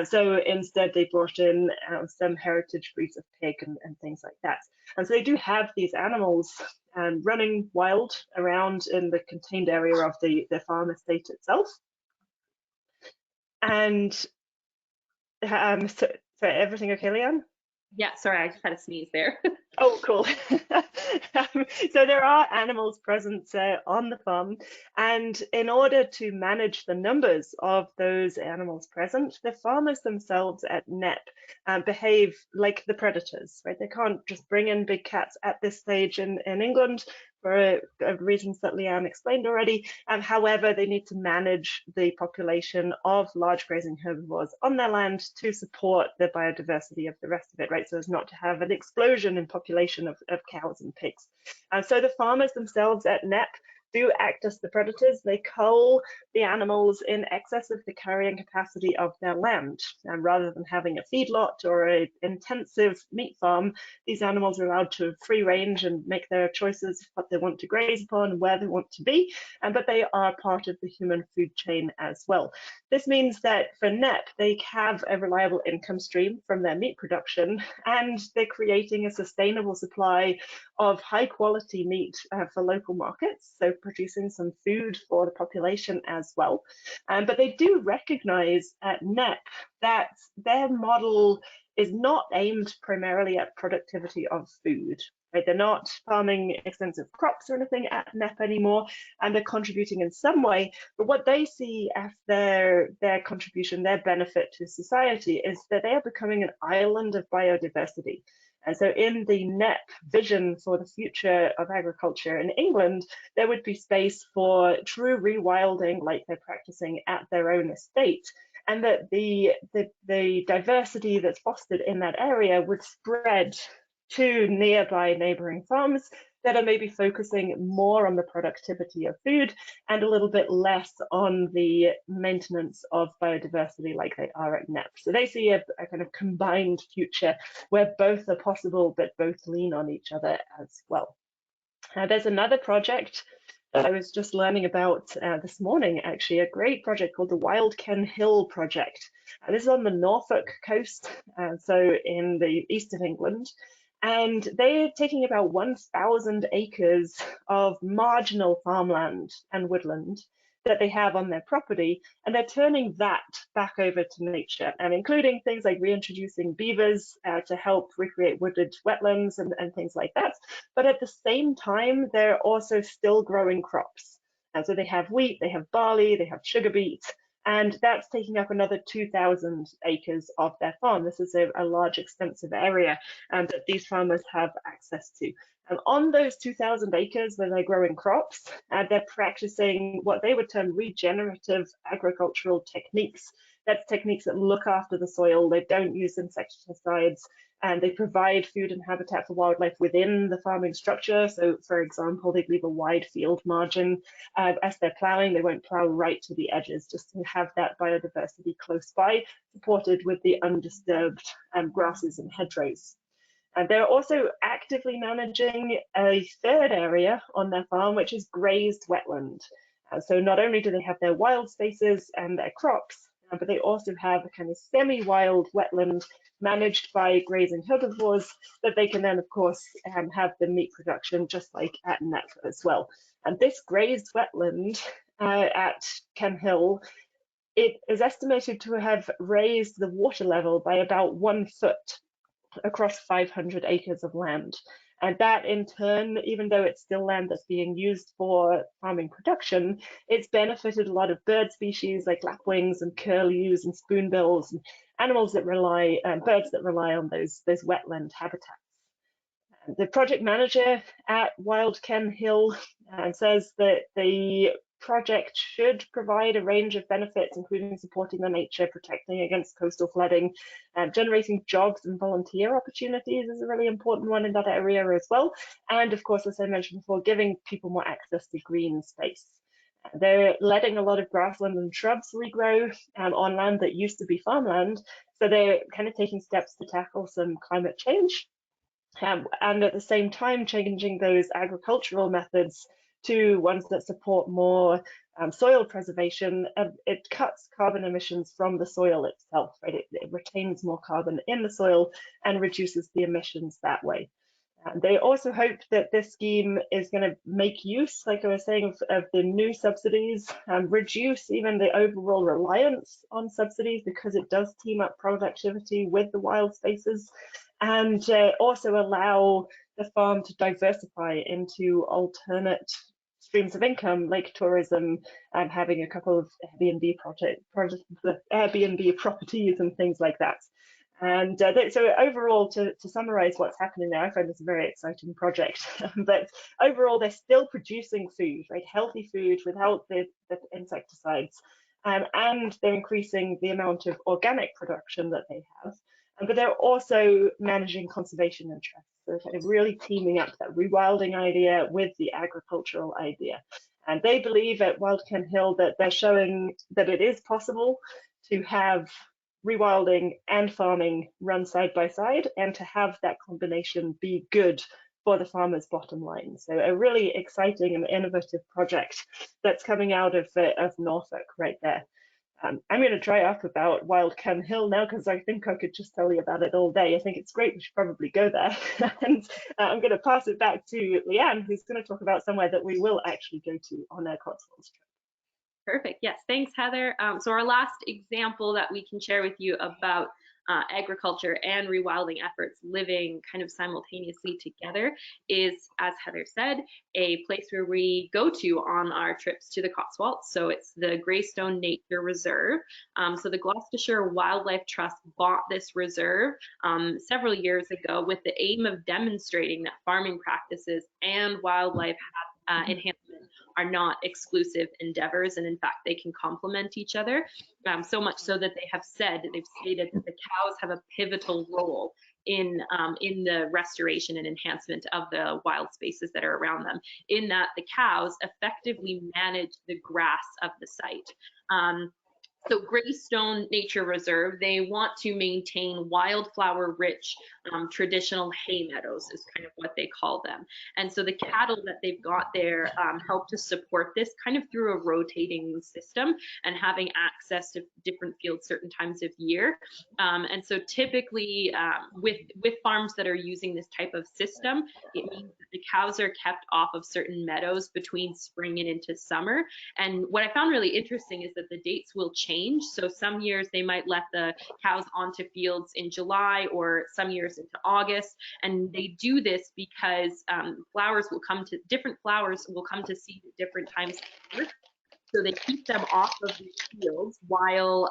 So instead they brought in some heritage breeds of pig and things like that. And so they do have these animals running wild around in the contained area of the farm estate itself. And so everything okay, Lianne? Yeah, sorry, I just had a sneeze there. Oh, cool. So there are animals present on the farm, and in order to manage the numbers of those animals present, the farmers themselves at Knepp behave like the predators, right? They can't just bring in big cats at this stage in England for reasons that Lianne explained already. However, they need to manage the population of large grazing herbivores on their land to support the biodiversity of the rest of it, right? So as not to have an explosion in population of cows and pigs. So the farmers themselves at Knepp do act as the predators. They cull the animals in excess of the carrying capacity of their land. And rather than having a feedlot or an intensive meat farm, these animals are allowed to free range and make their choices of what they want to graze upon and where they want to be, but they are part of the human food chain as well. This means that for Knepp, they have a reliable income stream from their meat production, and they're creating a sustainable supply of high quality meat for local markets, so producing some food for the population as well. But they do recognize at Knepp that their model is not aimed primarily at productivity of food. Right? They're not farming extensive crops or anything at Knepp anymore, and they're contributing in some way. But what they see as their contribution, their benefit to society, is that they are becoming an island of biodiversity. And so in the Knepp vision for the future of agriculture in England, there would be space for true rewilding like they're practicing at their own estate, and that the diversity that's fostered in that area would spread to nearby neighboring farms that are maybe focusing more on the productivity of food and a little bit less on the maintenance of biodiversity like they are at Knepp. So they see a kind of combined future where both are possible, but both lean on each other as well. There's another project that I was just learning about this morning, actually, a great project called the Wild Ken Hill Project. This is on the Norfolk coast, so in the east of England. And they're taking about 1,000 acres of marginal farmland and woodland that they have on their property, and they're turning that back over to nature, and including things like reintroducing beavers to help recreate wooded wetlands and things like that. But at the same time, they're also still growing crops. And so they have wheat, they have barley, they have sugar beet, and that's taking up another 2,000 acres of their farm. This is a large, extensive area that these farmers have access to. And on those 2,000 acres where they're growing crops, they're practicing what they would term regenerative agricultural techniques That's techniques that look after the soil. They don't use insecticides, and they provide food and habitat for wildlife within the farming structure. So, for example, they leave a wide field margin. As they're plowing, they won't plow right to the edges, just to have that biodiversity close by, supported with the undisturbed grasses and hedgerows. And they're also actively managing a third area on their farm, which is grazed wetland. So not only do they have their wild spaces and their crops, but they also have a kind of semi-wild wetland managed by grazing herbivores that they can then, of course, have the meat production just like at Netford as well. And this grazed wetland at Ken Hill, it is estimated to have raised the water level by about 1 foot across 500 acres of land. And that in turn, even though it's still land that's being used for farming production, it's benefited a lot of bird species like lapwings and curlews and spoonbills and animals that rely, birds that rely on those wetland habitats. The project manager at Wild Ken Hill says that the project should provide a range of benefits, including supporting the nature, protecting against coastal flooding, generating jobs and volunteer opportunities is a really important one in that area as well. And of course, as I mentioned before, giving people more access to green space. They're letting a lot of grassland and shrubs regrow on land that used to be farmland. So they're kind of taking steps to tackle some climate change. And at the same time changing those agricultural methods to ones that support more soil preservation. It cuts carbon emissions from the soil itself, right? It retains more carbon in the soil and reduces the emissions that way. They also hope that this scheme is going to make use, like I was saying, of the new subsidies and reduce even the overall reliance on subsidies, because it does team up productivity with the wild spaces, and also allow the farm to diversify into alternate streams of income like tourism and having a couple of Airbnb properties and things like that. And so overall, to summarize what's happening there, I find this a very exciting project. But overall, they're still producing food, right? Healthy food without the insecticides. And they're increasing the amount of organic production that they have. But they're also managing conservation interests. So kind of really teaming up that rewilding idea with the agricultural idea. And they believe at Wild Ken Hill that they're showing that it is possible to have rewilding and farming run side by side, and to have that combination be good for the farmer's bottom line. So a really exciting and innovative project that's coming out of Norfolk right there. I'm going to dry up about Wild Ken Hill now, because I think I could just tell you about it all day. I think it's great. We should probably go there. And I'm going to pass it back to Lianne, who's going to talk about somewhere that we will actually go to on our Cotswolds trip. Perfect. Yes, thanks, Heather. So our last example that we can share with you about agriculture and rewilding efforts living kind of simultaneously together is, as Heather said, a place where we go to on our trips to the Cotswolds. So it's the Greystone Nature Reserve. So the Gloucestershire Wildlife Trust bought this reserve several years ago with the aim of demonstrating that farming practices and wildlife enhancement are not exclusive endeavors, and in fact they can complement each other, so much so that they've stated that the cows have a pivotal role in the restoration and enhancement of the wild spaces that are around them, in that the cows effectively manage the grass of the site. So Greystone Nature Reserve, they want to maintain wildflower-rich traditional hay meadows is kind of what they call them. And so the cattle that they've got there help to support this kind of through a rotating system and having access to different fields certain times of year. And so typically with farms that are using this type of system, it means that the cows are kept off of certain meadows between spring and into summer. And what I found really interesting is that the dates will change. So some years they might let the cows onto fields in July, or some years into August. And they do this because different flowers will come to seed at different times of year. So they keep them off of the fields while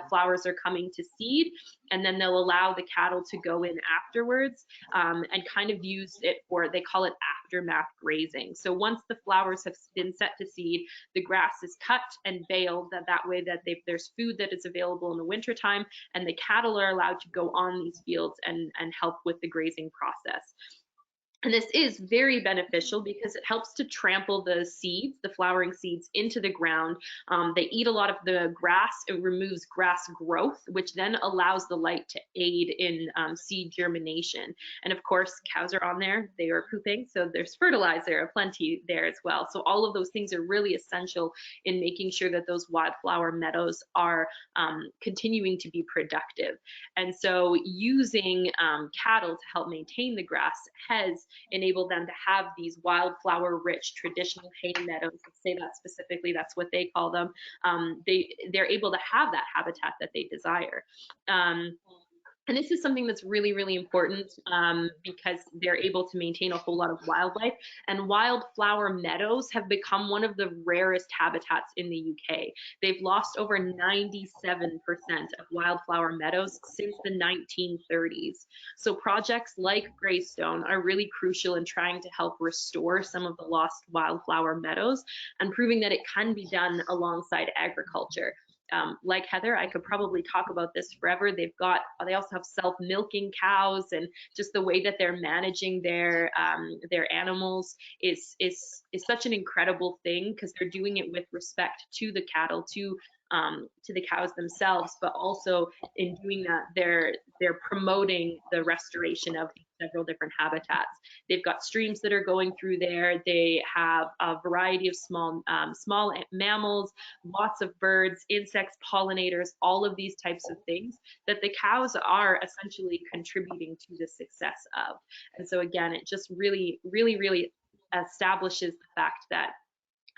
flowers are coming to seed, and then they'll allow the cattle to go in afterwards and kind of use it for, they call it aftermath grazing. So once the flowers have been set to seed, the grass is cut and baled that way that there's food that is available in the wintertime, and the cattle are allowed to go on these fields and help with the grazing process. And this is very beneficial because it helps to trample the seeds, the flowering seeds, into the ground. They eat a lot of the grass. It removes grass growth, which then allows the light to aid in seed germination. And of course, cows are on there. They are pooping, so there's fertilizer aplenty there as well. So all of those things are really essential in making sure that those wildflower meadows are continuing to be productive. And so using cattle to help maintain the grass has enable them to have these wildflower rich traditional hay meadows. Let's say that specifically, that's what they call them. They're able to have that habitat that they desire. And this is something that's really, really important because they're able to maintain a whole lot of wildlife. And wildflower meadows have become one of the rarest habitats in the UK. They've lost over 97% of wildflower meadows since the 1930s. So projects like Greystone are really crucial in trying to help restore some of the lost wildflower meadows and proving that it can be done alongside agriculture. Like Heather, I could probably talk about this forever. They also have self-milking cows, and just the way that they're managing their animals is such an incredible thing because they're doing it with respect to the cattle, to the cows themselves, but also in doing that, they're promoting the restoration of several different habitats. They've got streams that are going through there. They have a variety of small mammals, lots of birds, insects, pollinators, all of these types of things that the cows are essentially contributing to the success of. And so again, it just really, really, really establishes the fact that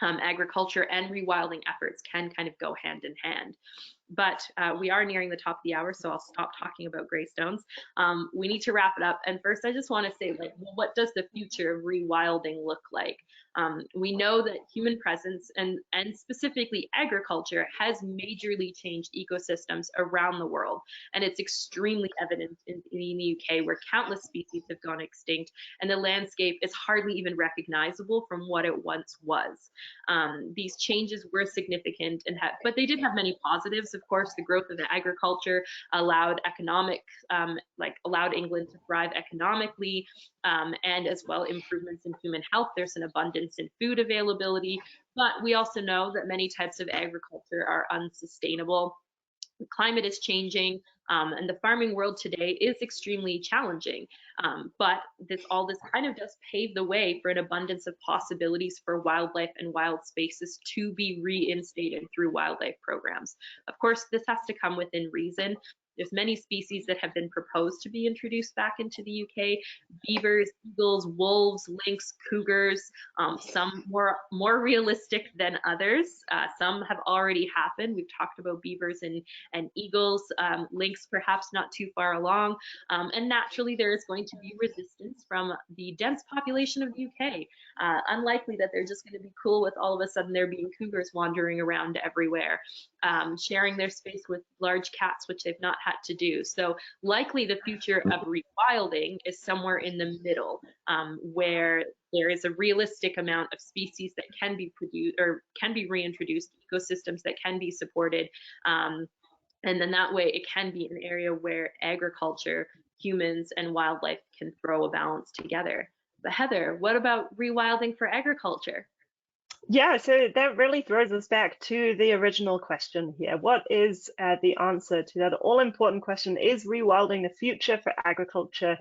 agriculture and rewilding efforts can kind of go hand in hand. But we are nearing the top of the hour, so I'll stop talking about greystones. We need to wrap it up. And first, I just want to say, what does the future of rewilding look like? We know that human presence and specifically agriculture has majorly changed ecosystems around the world. And it's extremely evident in the UK, where countless species have gone extinct and the landscape is hardly even recognizable from what it once was. These changes were significant, but they did have many positives. Of course, the growth of the agriculture allowed allowed England to thrive economically, and as well improvements in human health. There's an abundance in food availability, but we also know that many types of agriculture are unsustainable. The climate is changing, and the farming world today is extremely challenging. But all this kind of does pave the way for an abundance of possibilities for wildlife and wild spaces to be reinstated through wildlife programs. Of course, this has to come within reason. There's many species that have been proposed to be introduced back into the UK: beavers, eagles, wolves, lynx, cougars, some more realistic than others. Some have already happened. We've talked about beavers and eagles, lynx perhaps not too far along. And naturally, there is going to be resistance from the dense population of the UK. Unlikely that they're just going to be cool with all of a sudden there being cougars wandering around everywhere, sharing their space with large cats, which they've not had to do. So likely the future of rewilding is somewhere in the middle, where there is a realistic amount of species that can be produced or can be reintroduced, ecosystems that can be supported. And then that way it can be an area where agriculture, humans, and wildlife can throw a balance together. But Heather, what about rewilding for agriculture? Yeah, so that really throws us back to the original question here. What is the answer to that all-important question? Is rewilding the future for agriculture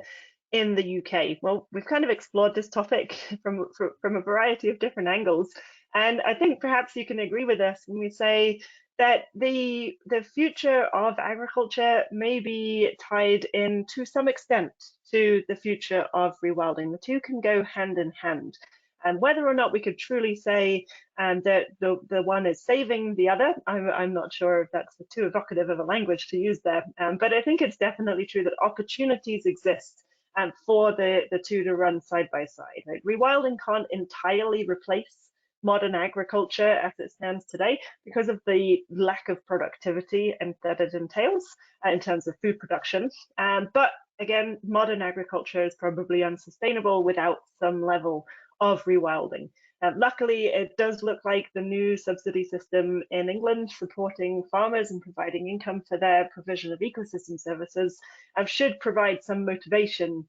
in the UK? Well, we've kind of explored this topic from a variety of different angles, and I think perhaps you can agree with us when we say that the future of agriculture may be tied in to some extent to the future of rewilding. The two can go hand in hand. And whether or not we could truly say that the one is saving the other, I'm not sure if that's too evocative of a language to use there, but I think it's definitely true that opportunities exist for the two to run side by side. Right? Rewilding can't entirely replace modern agriculture as it stands today because of the lack of productivity and that it entails in terms of food production. But again, modern agriculture is probably unsustainable without some level of rewilding. Luckily, it does look like the new subsidy system in England supporting farmers and providing income for their provision of ecosystem services should provide some motivation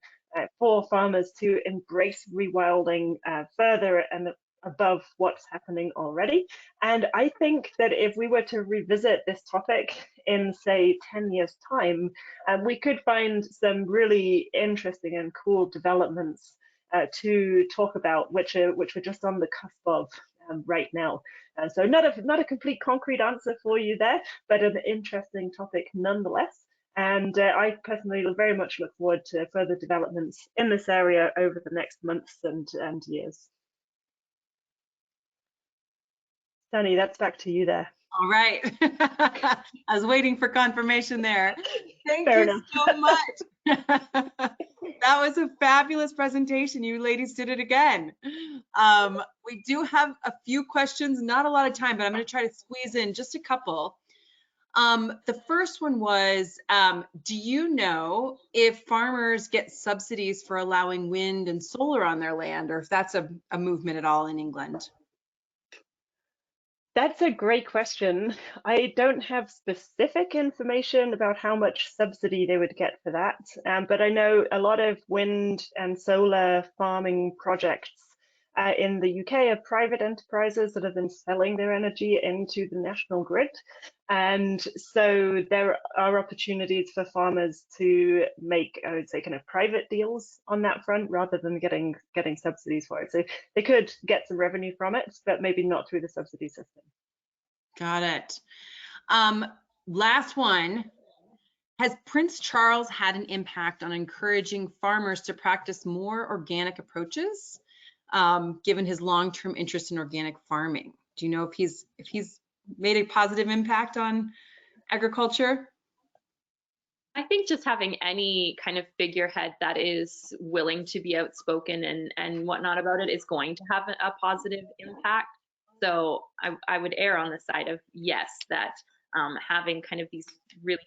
for farmers to embrace rewilding further and above what's happening already. And I think that if we were to revisit this topic in, say, 10 years' time, we could find some really interesting and cool developments to talk about, which we're just on the cusp of right now. So not a complete concrete answer for you there, but an interesting topic nonetheless. And I personally very much look forward to further developments in this area over the next months and years. Sunny, that's back to you there. All right. I was waiting for confirmation there. Thank Fair you enough. so much. That was a fabulous presentation. You ladies did it again. We do have a few questions, not a lot of time, but I'm going to try to squeeze in just a couple. The first one was, do you know if farmers get subsidies for allowing wind and solar on their land, or if that's a movement at all in England? That's a great question. I don't have specific information about how much subsidy they would get for that, but I know a lot of wind and solar farming projects in the UK are private enterprises that have been selling their energy into the national grid. And so there are opportunities for farmers to make, I would say, kind of private deals on that front rather than getting subsidies for it. So they could get some revenue from it, but maybe not through the subsidy system. Got it. Last one. Has Prince Charles had an impact on encouraging farmers to practice more organic approaches, given his long-term interest in organic farming? Do you know if he's made a positive impact on agriculture? I think just having any kind of figurehead that is willing to be outspoken and whatnot about it is going to have a positive impact. So I would err on the side of yes, that having kind of these really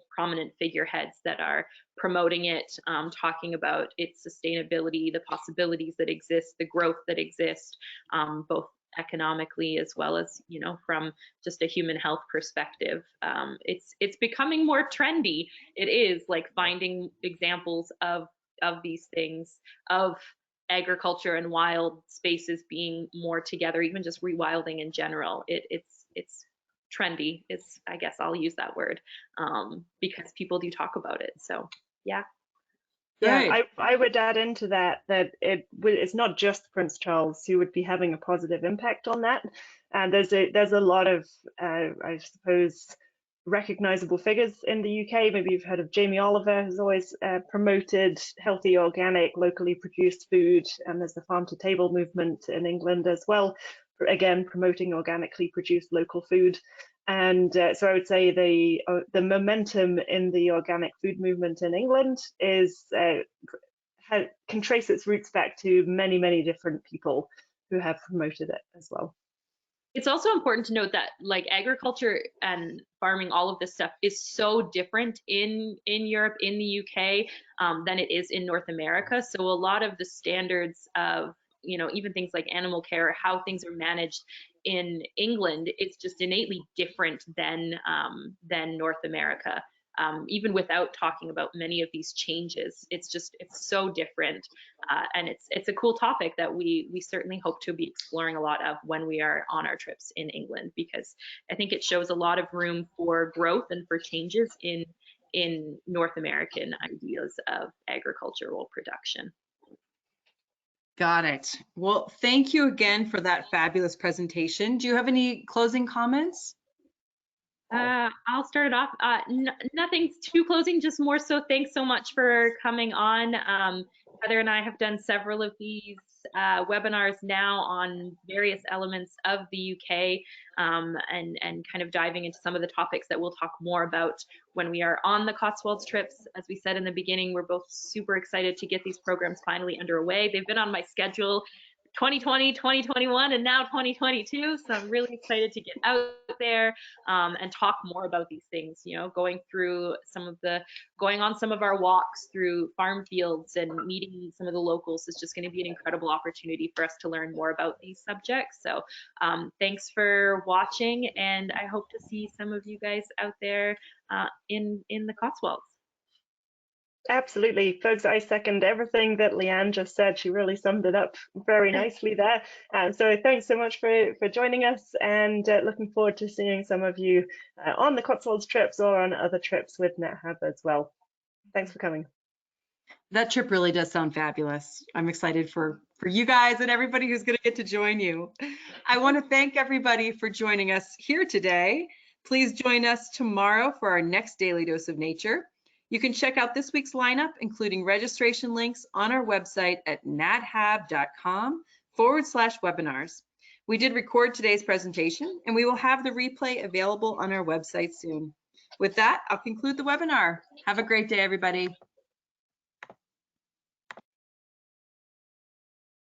prominent figureheads that are promoting it, talking about its sustainability, the possibilities that exist, the growth that exists, both economically as well as, you know, from just a human health perspective. It's becoming more trendy. It is like finding examples of these things, of agriculture and wild spaces being more together, even just rewilding in general. It's trendy. It's, I guess I'll use that word, because people do talk about it. So yeah. Yeah, I would add into that it's not just Prince Charles who would be having a positive impact on that. And there's a lot of I suppose recognizable figures in the UK. Maybe you've heard of Jamie Oliver, who's always promoted healthy, organic, locally produced food, and there's the farm to table movement in England as well, again promoting organically produced local food. And so I would say the momentum in the organic food movement in England can trace its roots back to many, many different people who have promoted it as well. It's also important to note that like agriculture and farming, all of this stuff is so different in Europe, in the UK, than it is in North America. So a lot of the standards of, you know, even things like animal care, how things are managed in England, it's just innately different than North America. Even without talking about many of these changes, it's so different, and it's a cool topic that we certainly hope to be exploring a lot of when we are on our trips in England, because I think it shows a lot of room for growth and for changes in North American ideas of agricultural production. Got it. Well, thank you again for that fabulous presentation. Do you have any closing comments? I'll start it off. Nothing's too closing, just more so thanks so much for coming on. Heather and I have done several of these webinars now on various elements of the UK, and kind of diving into some of the topics that we'll talk more about when we are on the Cotswolds trips. As we said in the beginning, we're both super excited to get these programs finally underway. They've been on my schedule 2020, 2021, and now 2022. So I'm really excited to get out there and talk more about these things. You know, going on some of our walks through farm fields and meeting some of the locals is just going to be an incredible opportunity for us to learn more about these subjects. So thanks for watching, and I hope to see some of you guys out there in the Cotswolds. Absolutely, folks. I second everything that Lianne just said. She really summed it up very nicely there. So thanks so much for joining us, and looking forward to seeing some of you on the Cotswolds trips or on other trips with NetHab as well. Thanks for coming. That trip really does sound fabulous. I'm excited for you guys and everybody who's going to get to join you. I want to thank everybody for joining us here today. Please join us tomorrow for our next Daily Dose of Nature. You can check out this week's lineup, including registration links, on our website at nathab.com/webinars. We did record today's presentation, and we will have the replay available on our website soon. With that, I'll conclude the webinar. Have a great day, everybody.